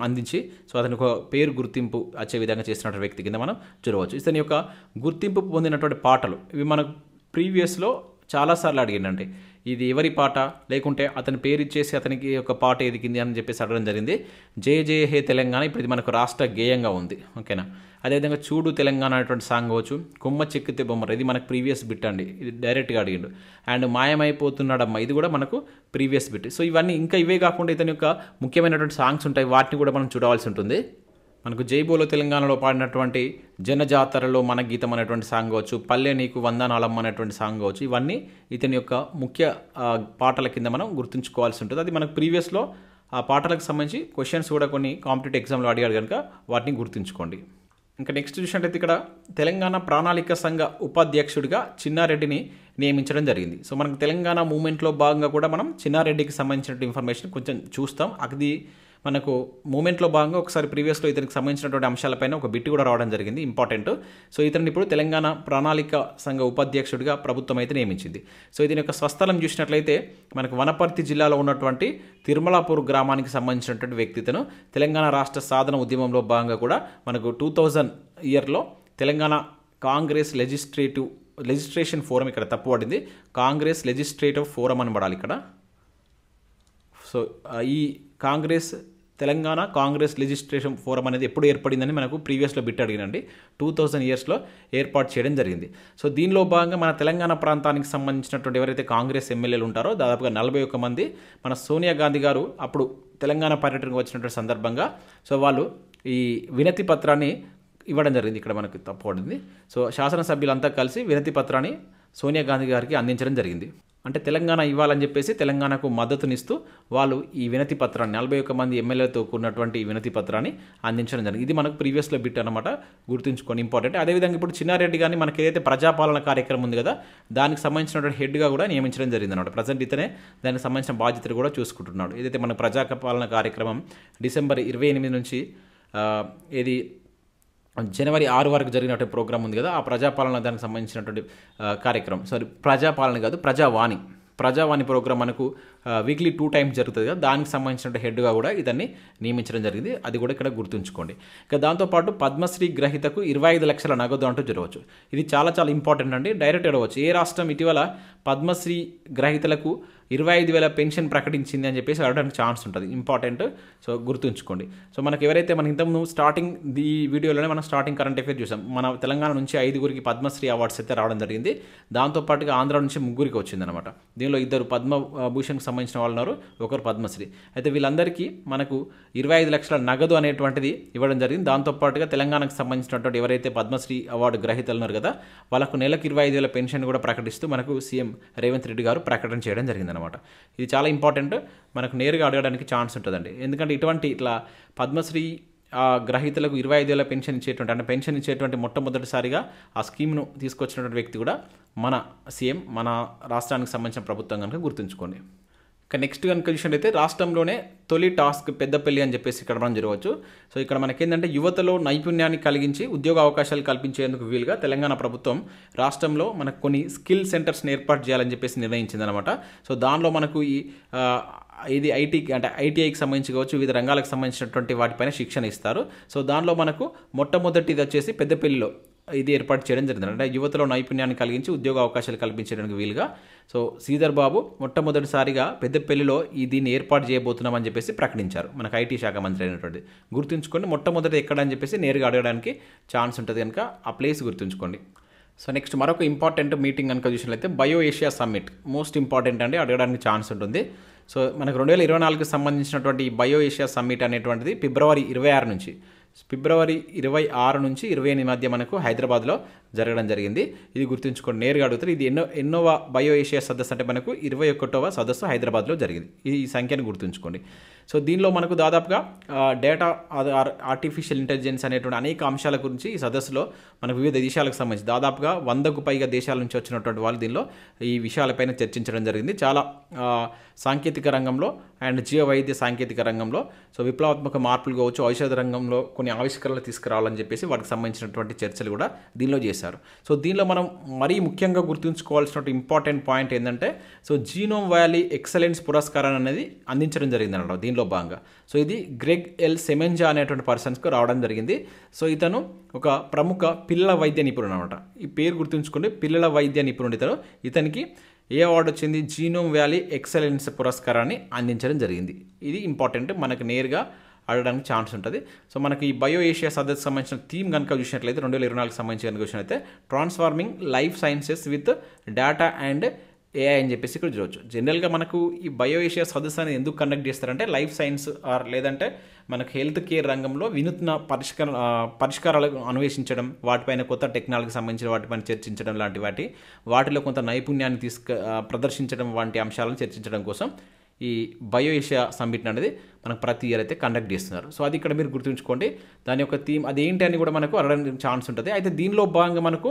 అందించి సో అతనికి ఒక పేరు గుర్తింపు వచ్చే విధంగా చేసినటువంటి వ్యక్తి కింద మనం చూడవచ్చు. ఇతని యొక్క గుర్తింపు పొందినటువంటి పాటలు ఇవి మనకు ప్రీవియస్లో చాలాసార్లు అడిగిందండి. ఇది ఎవరి పాట, లేకుంటే అతని పేరు ఇచ్చేసి అతనికి ఒక పాట ఎదిగింది అని చెప్పేసి అడగడం జరిగింది. జయ జయ హే తెలంగాణ ఇప్పుడు ఇది మనకు రాష్ట్ర గేయంగా ఉంది. ఓకేనా, అదేవిధంగా చూడు తెలంగాణ అనేటువంటి సాంగ్ కావచ్చు. కొమ్మ చెక్కితే బొమ్మర ఇది మనకు ప్రీవియస్ బిట్ అండి, ఇది డైరెక్ట్గా అడిగిండు. అండ్ మాయమైపోతున్నాడమ్మ ఇది కూడా మనకు ప్రీవియస్ బిట్. సో ఇవన్నీ ఇంకా ఇవే కాకుండా ఇతని యొక్క ముఖ్యమైనటువంటి సాంగ్స్ ఉంటాయి, వాటిని కూడా మనం చూడవలసి ఉంటుంది. మనకు జైబోలో తెలంగాణలో పాడినటువంటి జనజాతరలో మన గీతం అనేటువంటి సాంగ్ కావచ్చు, పల్లె నీకు వందనాలమ్మ అనేటువంటి సాంగ్ కావచ్చు, ఇవన్నీ ఇతని యొక్క ముఖ్య పాటల కింద మనం గుర్తుంచుకోవాల్సి ఉంటుంది. అది మనకు ప్రీవియస్లో ఆ పాటలకు సంబంధించి క్వశ్చన్స్ కూడా కొన్ని కాంపిటేటివ్ ఎగ్జామ్లో అడిగాడు కనుక వాటిని గుర్తుంచుకోండి. ఇంకా నెక్స్ట్ చూసినట్టయితే ఇక్కడ తెలంగాణ ప్రణాళిక సంఘ ఉపాధ్యక్షుడిగా చిన్నారెడ్డిని నియమించడం జరిగింది. సో మనకు తెలంగాణ మూమెంట్లో భాగంగా కూడా మనం చిన్నారెడ్డికి సంబంధించిన ఇన్ఫర్మేషన్ కొంచెం చూస్తాం. అది మనకు మూమెంట్లో భాగంగా ఒకసారి ప్రీవియస్లో ఇతనికి సంబంధించినటువంటి అంశాలపైన ఒక బిట్ కూడా రావడం జరిగింది, ఇంపార్టెంట్. సో ఇతన్ని ఇప్పుడు తెలంగాణ ప్రణాళిక సంఘ ఉపాధ్యక్షుడిగా ప్రభుత్వం అయితే నియమించింది. సో ఇతని యొక్క స్వస్థలం చూసినట్లయితే మనకు వనపర్తి జిల్లాలో ఉన్నటువంటి తిరుమలాపూర్ గ్రామానికి సంబంధించినటువంటి వ్యక్తితను తెలంగాణ రాష్ట్ర సాధన ఉద్యమంలో భాగంగా కూడా మనకు 2000 ఇయర్లో తెలంగాణ కాంగ్రెస్ లెజిస్ట్రేషన్ ఫోరం, ఇక్కడ తప్పు పడింది, కాంగ్రెస్ లెజిస్లేటివ్ ఫోరం అని పడాలి ఇక్కడ. సో ఈ తెలంగాణ కాంగ్రెస్ లెజిస్ట్రేషన్ ఫోరం అనేది ఎప్పుడు ఏర్పడిందని మనకు ప్రీవియస్లో బిట్ అడిగినండి. 2000 ఇయర్స్లో ఏర్పాటు చేయడం జరిగింది. సో దీనిలో భాగంగా మన తెలంగాణ ప్రాంతానికి సంబంధించినటువంటి ఎవరైతే కాంగ్రెస్ ఎమ్మెల్యేలు ఉంటారో దాదాపుగా 41 మంది మన సోనియా గాంధీ గారు అప్పుడు తెలంగాణ పర్యటనకు వచ్చినటువంటి సందర్భంగా సో వాళ్ళు ఈ వినతి పత్రాన్ని ఇవ్వడం జరిగింది. ఇక్కడ మనకు తప్పబడింది. సో శాసనసభ్యులంతా కలిసి వినతి పత్రాన్ని సోనియా గాంధీ గారికి అందించడం జరిగింది. అంటే తెలంగాణ ఇవ్వాలని చెప్పేసి తెలంగాణకు మద్దతునిస్తూ వాళ్ళు ఈ వినతి పత్రాన్ని 41 మంది ఎమ్మెల్యేలతో కూడినటువంటి ఈ వినతి పత్రాన్ని అందించడం జరిగింది. ఇది మనకు ప్రీవియస్లో బిట్ అనమాట, గుర్తుంచుకొని ఇంపార్టెంట్. అదేవిధంగా ఇప్పుడు చిన్నారెడ్డి కానీ మనకి ఏదైతే ప్రజాపాలన కార్యక్రమం ఉంది కదా దానికి సంబంధించినటువంటి హెడ్గా కూడా నియమించడం జరిగింది అనమాట. ప్రజెంట్ ఇతనే దానికి సంబంధించిన బాధ్యతలు కూడా చూసుకుంటున్నాడు. ఏదైతే మన ప్రజాపాలన కార్యక్రమం డిసెంబర్ 28 నుంచి జనవరి 6 వరకు జరిగినటువంటి ప్రోగ్రామ్ ఉంది కదా, ఆ ప్రజాపాలన దానికి సంబంధించినటువంటి కార్యక్రమం, ప్రజాపాలన కాదు ప్రజావాణి ప్రోగ్రామ్ మనకు వీక్లీ 2 times జరుగుతుంది కదా, దానికి సంబంధించిన హెడ్గా కూడా ఇతన్ని నియమించడం జరిగింది. అది కూడా ఇక్కడ గుర్తుంచుకోండి. ఇక దాంతోపాటు పద్మశ్రీ గ్రహీతకు 25 లక్షల నగదు అంటూ జరగవచ్చు. ఇది చాలా చాలా ఇంపార్టెంట్ అండి. డైరెక్ట్ అడగవచ్చు, ఏ రాష్ట్రం ఇటీవల పద్మశ్రీ గ్రహీతలకు 25,000 పెన్షన్ ప్రకటించింది అని చెప్పేసి అడగడానికి ఛాన్స్ ఉంటుంది, ఇంపార్టెంట్. సో గుర్తుంచుకోండి. సో మనకి ఎవరైతే మన ఇంతకుముందు ఈ వీడియోలోనే మనం స్టార్టింగ్ కరెంట్ అఫేర్ చూసాం. మన తెలంగాణ నుంచి 5గురికి పద్మశ్రీ అవార్డ్స్ అయితే రావడం జరిగింది. దాంతోపాటుగా ఆంధ్ర నుంచి 3గురికి వచ్చిందనమాట. దీనిలో 2 పద్మభూషణ్కి సంబంధించిన వాళ్ళు ఉన్నారు, 1 పద్మశ్రీ. అయితే వీళ్ళందరికీ మనకు 25 లక్షల నగదు అనేటువంటిది ఇవ్వడం జరిగింది. దాంతోపాటుగా తెలంగాణకు సంబంధించినటువంటి ఎవరైతే పద్మశ్రీ అవార్డు గ్రహీతలు ఉన్నారు కదా వాళ్ళకు నెలకు 25,000 పెన్షన్ కూడా ప్రకటిస్తూ మనకు సీఎం రేవంత్ రెడ్డి గారు ప్రకటన చేయడం జరిగింది అనమాట. ఇది చాలా ఇంపార్టెంట్, మనకు నేరుగా అడగడానికి ఛాన్స్ ఉంటుందండి. ఎందుకంటే ఇట్లా పద్మశ్రీ గ్రహీతలకు 25,000 పెన్షన్ ఇచ్చేటువంటి మొట్టమొదటిసారిగా ఆ స్కీమ్ను తీసుకొచ్చినటువంటి వ్యక్తి కూడా మన సీఎం, మన రాష్ట్రానికి సంబంధించిన ప్రభుత్వం కనుక గుర్తుంచుకోండి. ఇక నెక్స్ట్ కనుక చూసినట్లయితే రాష్ట్రంలోనే తొలి టాస్క్ పెద్దపల్లి అని చెప్పేసి ఇక్కడ మనం జరగవచ్చు. సో ఇక్కడ మనకేంటంటే యువతలో నైపుణ్యాన్ని కలిగించి ఉద్యోగ అవకాశాలు కల్పించేందుకు వీలుగా తెలంగాణ ప్రభుత్వం రాష్ట్రంలో మనకు కొన్ని స్కిల్ సెంటర్స్ని ఏర్పాటు చేయాలని చెప్పేసి నిర్ణయించిందనమాట. సో దానిలో మనకు ఇది ఐటీఐకి సంబంధించి కావచ్చు, వివిధ రంగాలకు సంబంధించినటువంటి వాటిపైన శిక్షణ ఇస్తారు. సో దానిలో మనకు మొట్టమొదటిది వచ్చేసి పెద్దపల్లిలో ఇది ఏర్పాటు చేయడం జరిగింది. అంటే యువతలో నైపుణ్యాన్ని కలిగించి ఉద్యోగ అవకాశాలు కల్పించడానికి వీలుగా సో శ్రీధర్ బాబు మొట్టమొదటిసారిగా పెద్దపల్లిలో దీన్ని ఏర్పాటు చేయబోతున్నామని చెప్పేసి ప్రకటించారు, మనకు ఐటీ శాఖ మంత్రి అయినటువంటి. గుర్తుంచుకోండి, మొట్టమొదటి ఎక్కడని చెప్పేసి నేరుగా అడగడానికి ఛాన్స్ ఉంటుంది కనుక ఆ ప్లేస్ గుర్తుంచుకోండి. సో నెక్స్ట్ మరొక ఇంపార్టెంట్ మీటింగ్ కనుక చూసినట్లయితే bio Asia summit, most important అండి, అడగడానికి ఛాన్స్ ఉంటుంది. సో మనకు 2024కి సంబంధించినటువంటి బయో ఏషియా సమ్మిట్ అనేటువంటిది ఫిబ్రవరి 26 నుంచి 28 మధ్య మనకు హైదరాబాద్లో జరగడం జరిగింది. ఇది గుర్తుంచుకోండి, నేరుగా అడుగుతారు. ఇది ఎన్నోవ బయో ఏషియా సదస్సు అంటే మనకు 21వ సదస్సు హైదరాబాద్లో జరిగింది. ఈ సంఖ్యను గుర్తుంచుకోండి. సో దీనిలో మనకు దాదాపుగా డేటా ఆర్టిఫిషియల్ ఇంటెలిజెన్స్ అనేటువంటి అనేక అంశాల గురించి ఈ సదస్సులో మనకు వివిధ దేశాలకు సంబంధించి దాదాపుగా 100కు పైగా దేశాల నుంచి వచ్చినటువంటి వాళ్ళు దీనిలో ఈ విషయాలపైన చర్చించడం జరిగింది. చాలా సాంకేతిక రంగంలో అండ్ జీవ వైద్య సాంకేతిక రంగంలో సో విప్లవాత్మక మార్పులు కావచ్చు, ఔషధ రంగంలో కొన్ని ఆవిష్కరణలు తీసుకురావాలని చెప్పేసి వాటికి సంబంధించినటువంటి చర్చలు కూడా దీనిలో చేశారు. సో దీనిలో మనం మరీ ముఖ్యంగా గుర్తుంచుకోవాల్సిన ఇంపార్టెంట్ పాయింట్ ఏంటంటే సో జీనోమ్ వ్యాలీ ఎక్సలెన్స్ పురస్కారం అనేది అందించడం జరిగింది అన్నమాట దీనిలో భాగంగా. సో ఇది గ్రెగ్ ఎల్ సెమెన్జా అనేటువంటి పర్సన్స్కు రావడం జరిగింది. సో ఇతను ఒక ప్రముఖ పిల్లల వైద్య నిపుణుడు అనమాట. ఈ పేరు గుర్తుంచుకోండి, పిల్లల వైద్య నిపుణుడు. ఇతనికి ఏ అవార్డు వచ్చింది? జీనోమ్ వ్యాలీ ఎక్సలెన్స్ పురస్కారాన్ని అందించడం జరిగింది. ఇది ఇంపార్టెంట్, మనకు నేరుగా అడగడానికి ఛాన్స్ ఉంటుంది. సో మనకి ఈ బయో ఏషియా సదస్సు సంబంధించిన థీమ్ కనుక చూసినట్లయితే 2024కి సంబంధించి కనుక చూసినట్లయితే transforming life sciences with data and AI అని చెప్పేసి ఇక్కడ చూడవచ్చు. జనరల్గా మనకు ఈ బయో ఏషియా సదస్సు అనేది ఎందుకు కండక్ట్ చేస్తారంటే లైఫ్ సైన్స్ లేదంటే మనకు హెల్త్ కేర్ రంగంలో వినూత్న పరిష్కారాలను అన్వేషించడం, వాటిపైన కొత్త టెక్నాలజీకి సంబంధించిన వాటిపైన చర్చించడం లాంటి వాటిలో కొంత నైపుణ్యాన్ని ప్రదర్శించడం వంటి అంశాలను చర్చించడం కోసం ఈ బయో ఏషియా సమ్మిట్ అనేది మనకు ప్రతి ఇయర్ అయితే కండక్ట్ చేస్తున్నారు. సో అది ఇక్కడ మీరు గుర్తుంచుకోండి. దాని యొక్క థీమ్ అదేంటి అని కూడా మనకు అడగడానికి ఛాన్స్ ఉంటుంది. అయితే దీనిలో భాగంగా మనకు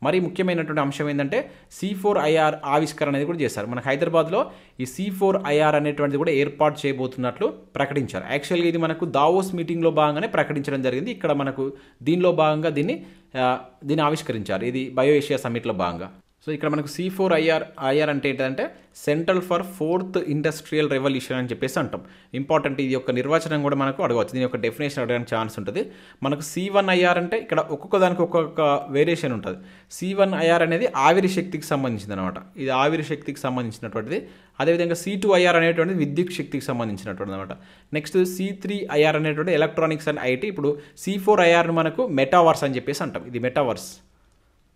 మరీ ముఖ్యమైనటువంటి అంశం ఏంటంటే C4IR ఆవిష్కరణ అనేది కూడా చేశారు. మన హైదరాబాద్లో ఈ C4IR అనేటువంటిది కూడా ఏర్పాటు చేయబోతున్నట్లు ప్రకటించారు. యాక్చువల్గా ఇది మనకు దావోస్ మీటింగ్లో భాగంగానే ప్రకటించడం జరిగింది. ఇక్కడ మనకు దీనిలో భాగంగా దీన్ని ఆవిష్కరించారు. ఇది బయో ఏషియా సమ్మిట్లో భాగంగా. సో ఇక్కడ మనకు C4IR అంటే ఏంటంటే central for fourth industrial revolution అని చెప్పేసి అంటాం. ఇంపార్టెంట్. ఇది యొక్క నిర్వచనం కూడా మనకు అడగవచ్చు. దీని యొక్క డెఫినేషన్ అడగడానికి ఛాన్స్ ఉంటుంది. మనకు C1IR అంటే ఇక్కడ ఒక్కొక్క దానికి ఒక్కొక్క వేరియేషన్ ఉంటుంది. C1IR అనేది ఆవిరి శక్తికి సంబంధించింది అనమాట. ఇది ఆవిరి శక్తికి సంబంధించినటువంటిది. అదేవిధంగా C2IR అనేటువంటిది విద్యుత్ శక్తికి సంబంధించినటువంటిది అనమాట. నెక్స్ట్ C3IR అనేటువంటి ఎలక్ట్రానిక్స్ అండ్ IT. ఇప్పుడు C4IR మనకు మెటావర్స్ అని చెప్పేసి అంటాం. ఇది మెటావర్స్.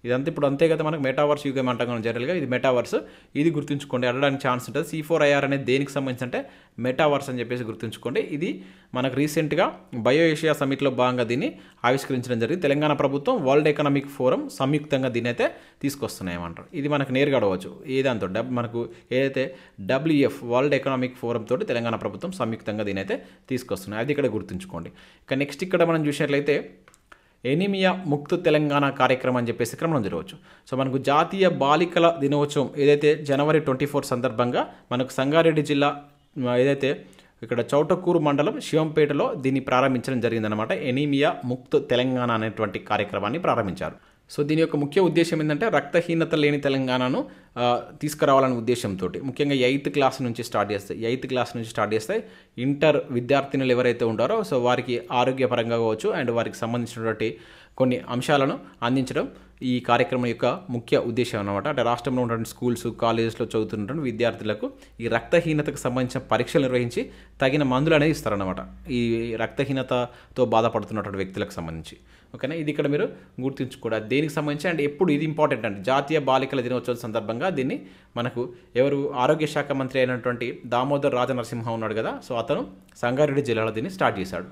ఇదంతా ఇప్పుడు అంతే కదా, మనకు మెటావర్స్ యుగం అంటాం కదా జనరల్గా. ఇది మెటావర్స్. ఇది గుర్తుంచుకోండి, అడగడానికి ఛాన్స్ ఉంటుంది. C4IR అనేది దేనికి సంబంధించి అంటే మెటావర్స్ అని చెప్పేసి గుర్తుంచుకోండి. ఇది మనకు రీసెంట్గా బయో ఏషియా సమిట్లో భాగంగా దీన్ని ఆవిష్కరించడం జరిగింది. తెలంగాణ ప్రభుత్వం, వరల్డ్ ఎకనామిక్ ఫోరం సంయుక్తంగా దీన్ని అయితే తీసుకొస్తున్నాయమంటారు. ఇది మనకు నేరుగా అడగవచ్చు. ఏదాంతో మనకు ఏదైతే WEF వరల్డ్ ఎకనామిక్ ఫోరం తోటి తెలంగాణ ప్రభుత్వం సంయుక్తంగా దీని అయితే తీసుకొస్తున్నాయి. అది ఇక్కడ గుర్తుంచుకోండి. ఇక నెక్స్ట్ ఇక్కడ మనం చూసినట్లయితే ఎనీమియా ముక్త తెలంగాణ కార్యక్రమం అని చెప్పేసి ఇక్కడ మనం చూడవచ్చు. సో మనకు జాతీయ బాలికల దినోత్సవం ఏదైతే January 24 సందర్భంగా మనకు సంగారెడ్డి జిల్లా ఏదైతే ఇక్కడ చౌటకూరు మండలం శివంపేటలో దీన్ని ప్రారంభించడం జరిగిందనమాట. ఎనీమియా ముక్త తెలంగాణ అనేటువంటి కార్యక్రమాన్ని ప్రారంభించారు. సో దీని యొక్క ముఖ్య ఉద్దేశం ఏంటంటే రక్తహీనత లేని తెలంగాణను తీసుకురావాలనే ఉద్దేశంతో ముఖ్యంగా 8th క్లాస్ నుంచి స్టార్ట్ చేస్తే ఇంటర్ విద్యార్థినులు ఎవరైతే ఉంటారో సో వారికి ఆరోగ్యపరంగా కావచ్చు అండ్ వారికి సంబంధించినటువంటి కొన్ని అంశాలను అందించడం ఈ కార్యక్రమం యొక్క ముఖ్య ఉద్దేశం అన్నమాట. అంటే రాష్ట్రంలో ఉన్నటువంటి స్కూల్స్, కాలేజెస్లో చదువుతున్నటువంటి విద్యార్థులకు ఈ రక్తహీనతకు సంబంధించిన పరీక్షలు నిర్వహించి తగిన మందులు అనేది ఇస్తారన్నమాట, ఈ రక్తహీనతతో బాధపడుతున్నటువంటి వ్యక్తులకు సంబంధించి. ఓకేనా, ఇది ఇక్కడ మీరు గుర్తుంచుకోవడం దేనికి సంబంధించి. అండ్ ఎప్పుడు ఇది ఇంపార్టెంట్ అంటే జాతీయ బాలికల దినోత్సవం సందర్భంగా దీన్ని మనకు ఆరోగ్య శాఖ మంత్రి అయినటువంటి దామోదర్ రాజనరసింహ ఉన్నాడు కదా, సో అతను సంగారెడ్డి జిల్లాలో దీన్ని స్టార్ట్ చేశాడు.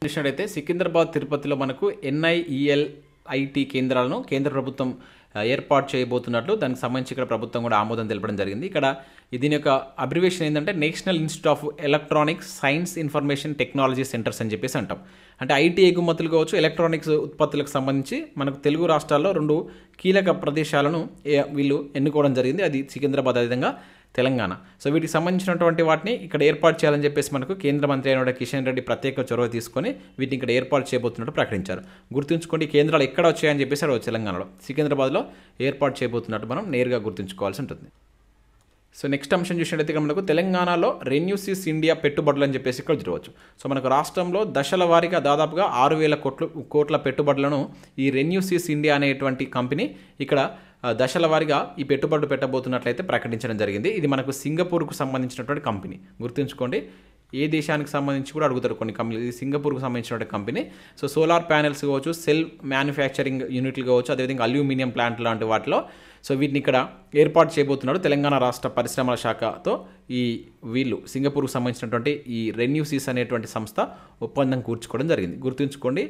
చూసినట్టయితే సికింద్రాబాద్, తిరుపతిలో మనకు NIELIT కేంద్రాలను కేంద్ర ప్రభుత్వం ఏర్పాటు చేయబోతున్నట్లు దానికి సంబంధించి ఇక్కడ ప్రభుత్వం కూడా ఆమోదం తెలపడం జరిగింది. ఇక్కడ దీని యొక్క అబ్రివేషన్ ఏంటంటే national institute of electronics science information technology centres అని చెప్పేసి అంటాం. అంటే IT ఎగుమతులు కావచ్చు, ఎలక్ట్రానిక్స్ ఉత్పత్తులకు సంబంధించి మనకు తెలుగు రాష్ట్రాల్లో 2 కీలక ప్రదేశాలను వీళ్ళు ఎన్నుకోవడం జరిగింది. అది సికింద్రాబాద్, అదేవిధంగా తెలంగాణ. సో వీటికి సంబంధించినటువంటి వాటిని ఇక్కడ ఏర్పాటు చేయాలని చెప్పేసి మనకు కేంద్ర మంత్రి అయిన కిషన్ రెడ్డి ప్రత్యేక చొరవ తీసుకొని వీటిని ఇక్కడ ఏర్పాటు చేయబోతున్నట్టు ప్రకటించారు. గుర్తుంచుకోండి, కేంద్రాలు ఎక్కడ వచ్చాయని చెప్పేసి అక్కడ తెలంగాణలో సికింద్రాబాద్లో ఏర్పాటు చేయబోతున్నట్టు మనం నేరుగా గుర్తుంచుకోవాల్సి ఉంటుంది. సో నెక్స్ట్ అంశం చూసినట్టయితే మనకు తెలంగాణలో రెన్యూసిస్ ఇండియా పెట్టుబడులు అని చెప్పేసి ఇక్కడ చూడవచ్చు. సో మనకు రాష్ట్రంలో దశల వారీగా దాదాపుగా 6,000 కోట్ల పెట్టుబడులను ఈ రెన్యూసిస్ ఇండియా అనేటువంటి కంపెనీ ఇక్కడ దశల వారీగా ఈ పెట్టుబడులు పెట్టబోతున్నట్లయితే ప్రకటించడం జరిగింది. ఇది మనకు సింగపూర్కు సంబంధించినటువంటి కంపెనీ. గుర్తుంచుకోండి, ఏ దేశానికి సంబంధించి కూడా అడుగుతారు కొన్ని కంపెనీలు. ఇది సింగపూర్కు సంబంధించిన కంపెనీ. సో సోలార్ ప్యానెల్స్ కావచ్చు, సెల్ మ్యానుఫ్యాక్చరింగ్ యూనిట్లు కావచ్చు, అదేవిధంగా అల్యూమినియం ప్లాంట్ లాంటి వాటిలో సో వీటిని ఇక్కడ ఏర్పాటు చేయబోతున్నాడు తెలంగాణ రాష్ట్ర పరిశ్రమల శాఖతో. వీళ్ళు సింగపూర్కు సంబంధించినటువంటి ఈ రెన్యూసిస్ అనేటువంటి సంస్థ ఒప్పందం కూర్చుకోవడం జరిగింది. గుర్తుంచుకోండి,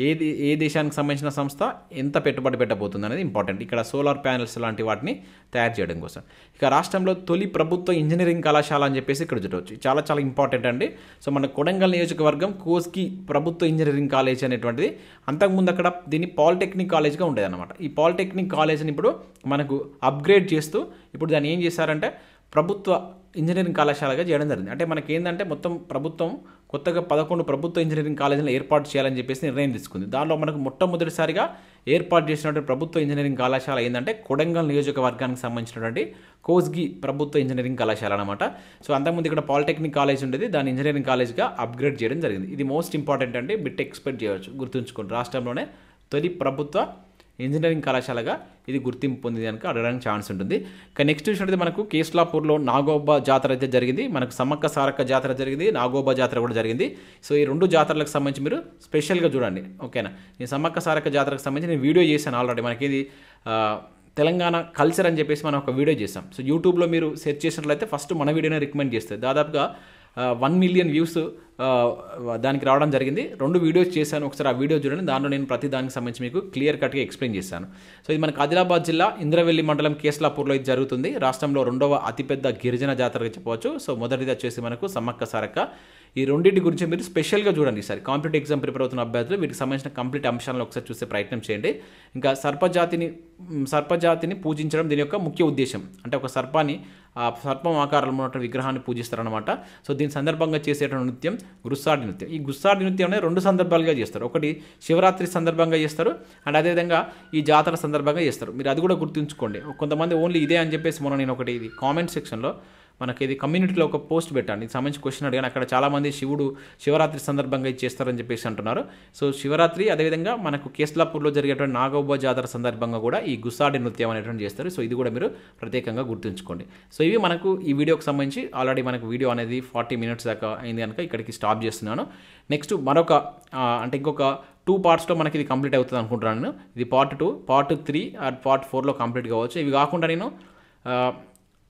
ఏ దేశానికి సంబంధించిన సంస్థ ఎంత పెట్టుబడి పెట్టబోతుంది అనేది ఇంపార్టెంట్. ఇక్కడ సోలార్ ప్యానెల్స్ లాంటి వాటిని తయారు చేయడం కోసం. ఇక రాష్ట్రంలో తొలి ప్రభుత్వ ఇంజనీరింగ్ కళాశాల అని చెప్పేసి ఇక్కడ చూడవచ్చు. చాలా చాలా ఇంపార్టెంట్ అండి. సో మన కొడంగల్ నియోజకవర్గం కోస్గి ప్రభుత్వ ఇంజనీరింగ్ కాలేజ్ అనేటువంటిది అంతకుముందు అక్కడ దీన్ని పాలిటెక్నిక్ కాలేజ్గా ఉండేది అనమాట. ఈ పాలిటెక్నిక్ కాలేజ్ని ఇప్పుడు మనకు అప్గ్రేడ్ చేస్తూ ఇప్పుడు దాన్ని ఏం చేశారంటే ప్రభుత్వ ఇంజనీరింగ్ కళాశాలగా చేయడం జరిగింది. అంటే మనకి ఏంటంటే మొత్తం ప్రభుత్వం కొత్తగా 11 ప్రభుత్వ ఇంజనీరింగ్ కాలేజీలను ఏర్పాటు చేయాలని చెప్పేసి నిర్ణయం తీసుకుంది. దానిలో మనకు మొట్టమొదటిసారిగా ఏర్పాటు చేసినటువంటి ప్రభుత్వ ఇంజనీరింగ్ కళాశాల ఏంటంటే కొడంగల్ నియోజకవర్గానికి సంబంధించినటువంటి కోస్గి ప్రభుత్వ ఇంజనీరింగ్ కళాశాల అనమాట. సో అంతకుముందు ఇక్కడ పాలిటెక్నిక్ కాలేజ్ ఉండేది, దాని ఇంజనీరింగ్ కాలేజ్గా అప్గ్రేడ్ చేయడం జరిగింది. ఇది మోస్ట్ ఇంపార్టెంట్ అండి, బిట్ ఎక్స్పెక్ట్ చేయవచ్చు. గుర్తుంచుకోండి, రాష్ట్రంలోనే తొలి ప్రభుత్వ ఇంజనీరింగ్ కళాశాలగా ఇది గుర్తింపు పొందింది కనుక అడగడానికి ఛాన్స్ ఉంటుంది. ఇక నెక్స్ట్ చూసినట్టు మనకు కేస్లాపూర్లో నాగోబా జాతర అయితే జరిగింది. మనకు సమ్మక్క సారక్క జాతర జరిగింది, నాగోబా జాతర కూడా జరిగింది. సో ఈ 2 జాతరలకు సంబంధించి మీరు స్పెషల్గా చూడండి. ఓకేనా, ఈ సమ్మక్క సారక్క జాతరకు సంబంధించి నేను వీడియో చేశాను ఆల్రెడీ. మనకి ఇది తెలంగాణ కల్చర్ అని చెప్పేసి మనం ఒక వీడియో చేసాం. సో యూట్యూబ్లో మీరు సెర్చ్ చేసినట్లయితే ఫస్ట్ మన వీడియోనే రికమెండ్ చేస్తుంది. దాదాపుగా 1 మిలియన్ వ్యూస్ దానికి రావడం జరిగింది. 2 వీడియోస్ చేశాను, ఒకసారి ఆ వీడియో చూడండి. దాంట్లో నేను ప్రతి దానికి సంబంధించి మీకు క్లియర్ కట్గా ఎక్స్ప్లెయిన్ చేశాను. సో ఇది మనకు ఆదిలాబాద్ జిల్లా ఇంద్రవెల్లి మండలం కేస్లాపూర్లో ఇది జరుగుతుంది. రాష్ట్రంలో 2వ అతిపెద్ద గిరిజన జాతరగా చెప్పవచ్చు. సో మొదటిది వచ్చేసి మనకు సమ్మక్క సారక్క. ఈ రెండింటి గురించి మీరు స్పెషల్గా చూడండి. ఈసారి కాంపిటేటివ్ ఎగ్జామ్ ప్రిపేర్ అవుతున్న అభ్యర్థులు వీటికి సంబంధించిన కంప్లీట్ అంశాలను ఒకసారి చూసే ప్రయత్నం చేయండి. ఇంకా సర్పజాతిని పూజించడం దీని యొక్క ముఖ్య ఉద్దేశం. అంటే ఒక సర్పాన్ని, ఆ సర్పం ఆకారంలో ఉన్నటువంటి విగ్రహాన్ని పూజిస్తారనమాట. సో దీని సందర్భంగా చేసేటువంటి నృత్యం గుస్సాడి నృత్యం. ఈ గుస్సాడి నృత్యం అనేది 2 సందర్భాలుగా చేస్తారు. ఒకటి శివరాత్రి సందర్భంగా చేస్తారు, అండ్ అదేవిధంగా ఈ జాతర సందర్భంగా చేస్తారు. మీరు అది కూడా గుర్తుంచుకోండి. కొంతమంది ఓన్లీ ఇదే అని చెప్పేసి మొన్న నేను ఒకటి ఇది కామెంట్ సెక్షన్లో మనకి ఇది కమ్యూనిటీలో ఒక పోస్ట్ పెట్టాను. ఇది సంబంధించి క్వశ్చన్ అడిగాను. అక్కడ చాలామంది శివరాత్రి సందర్భంగా ఇది చేస్తారని చెప్పేసి అంటున్నారు. సో శివరాత్రి అదేవిధంగా మనకు కేస్లాపూర్లో జరిగేటువంటి నాగోబా జాతర సందర్భంగా కూడా ఈ గుస్సాడి నృత్యం అనేటువంటి చేస్తారు. సో ఇది కూడా మీరు ప్రత్యేకంగా గుర్తుంచుకోండి. సో ఇవి మనకు ఈ వీడియోకి సంబంధించి ఆల్రెడీ మనకు వీడియో అనేది 40 మినిట్స్ దాకా అయింది కనుక ఇక్కడికి స్టాప్ చేస్తున్నాను. నెక్స్ట్ మరొక అంటే ఇంకొక 2 పార్ట్స్లో మనకి ఇది కంప్లీట్ అవుతుంది అనుకుంటున్నాను నేను. ఇది పార్ట్ 2, పార్ట్ 3 అండ్ పార్ట్ 4లో కంప్లీట్ కావచ్చు. ఇవి కాకుండా నేను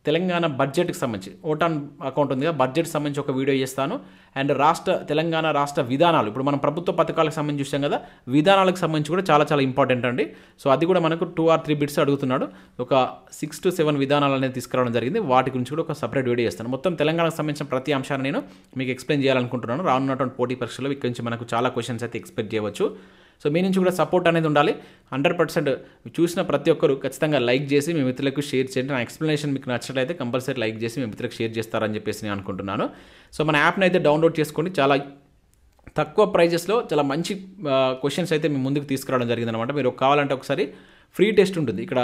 తెలంగాణ బడ్జెట్కి సంబంధించి ఓటాన్ అకౌంట్ ఉంది కదా, బడ్జెట్కి సంబంధించి ఒక వీడియో చేస్తాను. అండ్ తెలంగాణ రాష్ట్ర విధానాలు, ఇప్పుడు మనం ప్రభుత్వ పథకాలకు సంబంధించి చూసాం కదా, విధానాలకు సంబంధించి కూడా చాలా చాలా ఇంపార్టెంట్ అండి. సో అది కూడా మనకు 2 or 3 బిట్స్ అడుగుతున్నాడు. ఒక 6 to 7 విధానాలు అనేది తీసుకురావడం జరిగింది. వాటి గురించి కూడా ఒక సపరేట్ వీడియో చేస్తాను. మొత్తం తెలంగాణకు సంబంధించిన ప్రతి అంశాన్ని నేను మీకు ఎక్స్ప్లెయిన్ చేయాలనుకుంటున్నాను. రానున్నటువంటి పోటీ పరీక్షలో ఇక్కడ నుంచి మనకు చాలా క్వశ్చన్స్ అయితే ఎక్స్పెక్ట్ చేయవచ్చు. సో మీ నుంచి కూడా సపోర్ట్ అనేది ఉండాలి. 100% చూసిన ప్రతి ఒక్కరు ఖచ్చితంగా లైక్ చేసి మీ మిత్రులకు షేర్ చేయండి. నా ఎక్స్ప్లెనేషన్ మీకు నచ్చినట్లయితే కంపల్సరీ లైక్ చేసి మీ మిత్రులకు షేర్ చేస్తారని చెప్పేసి నేను అనుకుంటున్నాను. సో మన యాప్ని అయితే డౌన్లోడ్ చేసుకోండి. చాలా తక్కువ ప్రైజెస్లో చాలా మంచి క్వశ్చన్స్ అయితే మీ ముందుకు తీసుకురావడం జరిగిందనమాట. మీరు కావాలంటే ఒకసారి ఫ్రీ టెస్ట్ ఉంటుంది. ఇక్కడ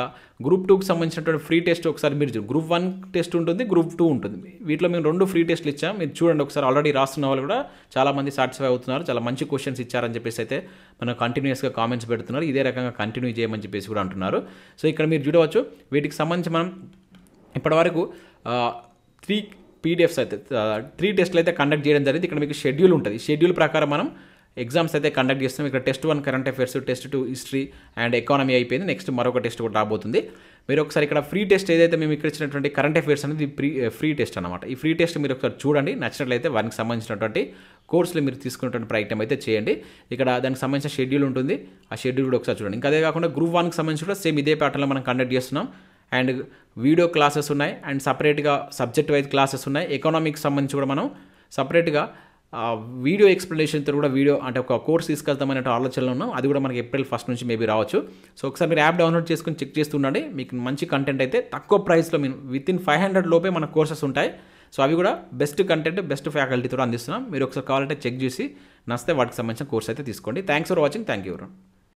గ్రూప్ 2కి సంబంధించినటువంటి ఫ్రీ టెస్ట్ ఒకసారి మీరు గ్రూప్ 1 టెస్ట్ ఉంటుంది, గ్రూప్ 2 ఉంటుంది. వీటిలో మేము 2 ఫ్రీ టెస్ట్లు ఇచ్చాం. మీరు చూడండి ఒకసారి. ఆల్రెడీ రాస్తున్న వాళ్ళు కూడా చాలామంది సాటిస్ఫై అవుతున్నారు. చాలా మంచి క్వశ్చన్స్ ఇచ్చారని చెప్పేసి అయితే మనం కంటిన్యూస్గా కామెంట్స్ పెడుతున్నారు. ఇదే రకంగా కంటిన్యూ చేయమని చెప్పేసి కూడా అంటున్నారు. సో ఇక్కడ మీరు చూడవచ్చు. వీటికి సంబంధించి మనం ఇప్పటివరకు 3 PDFs అయితే 3 టెస్ట్లు అయితే కండక్ట్ చేయడం జరిగింది. ఇక్కడ మీకు షెడ్యూల్ ఉంటుంది. షెడ్యూల్ ప్రకారం మనం ఎగ్జామ్స్ అయితే కండక్ట్ చేస్తాం. ఇక్కడ test 1 current affairs, test 2 history and economy అయిపోయింది. నెక్స్ట్ మరొక టెస్ట్ కూడా రాబోతుంది. మీరు ఒకసారి ఇక్కడ ఫ్రీ టెస్ట్ ఏదైతే మేము ఇక్కడ ఇచ్చినటువంటి కరెంట్ అఫైర్స్ అనేది ఫ్రీ టెస్ట్ అనమాట. ఈ ఫ్రీ టెస్ట్ మీరు ఒకసారి చూడండి. నచ్చినట్లయితే వారికి సంబంధించినటువంటి కోర్సులు మీరు తీసుకున్నటువంటి ప్రయత్నం అయితే చేయండి. ఇక్కడ దానికి సంబంధించిన షెడ్యూల్ ఉంటుంది. ఆ షెడ్యూల్ కూడా ఒకసారి చూడండి. ఇంకా అదే కాకుండా గ్రూప్ 1కి సంబంధించి కూడా సేమ్ ఇదే ప్యాటర్న్లో మనం కండక్ట్ చేస్తున్నాం. అండ్ వీడియో క్లాసెస్ ఉన్నాయి, అండ్ సపరేట్గా సబ్జెక్ట్ వైజ్ క్లాసెస్ ఉన్నాయి. ఎకనామిక్స్ సంబంధించి కూడా మనం సపరేట్గా వీడియో ఎక్స్ప్లెనేషన్తో కూడా వీడియో అంటే ఒక కోర్స్ తీసుకెళ్తామనే ఆలోచనలో ఉన్నాం. అది కూడా మనకి April 1 నుంచి మేబీ రావచ్చు. సో ఒకసారి మీరు యాప్ డౌన్లోడ్ చేసుకుని చెక్ చేస్తుండండి. మీకు మంచి కంటెంట్ అయితే తక్కువ ప్రైస్లో వితిన్ 500 లోపే మన కోర్సెస్ ఉంటాయి. సో అవి కూడా బెస్ట్ కంటెంట్, బెస్ట్ ఫ్యాకల్టీతో అందిస్తున్నాం. మీరు ఒకసారి కావాలంటే చెక్ చేసి నచ్చితే వాటికి సంబంధించిన కోర్స్ అయితే తీసుకోండి. Thanks for watching. Thank you.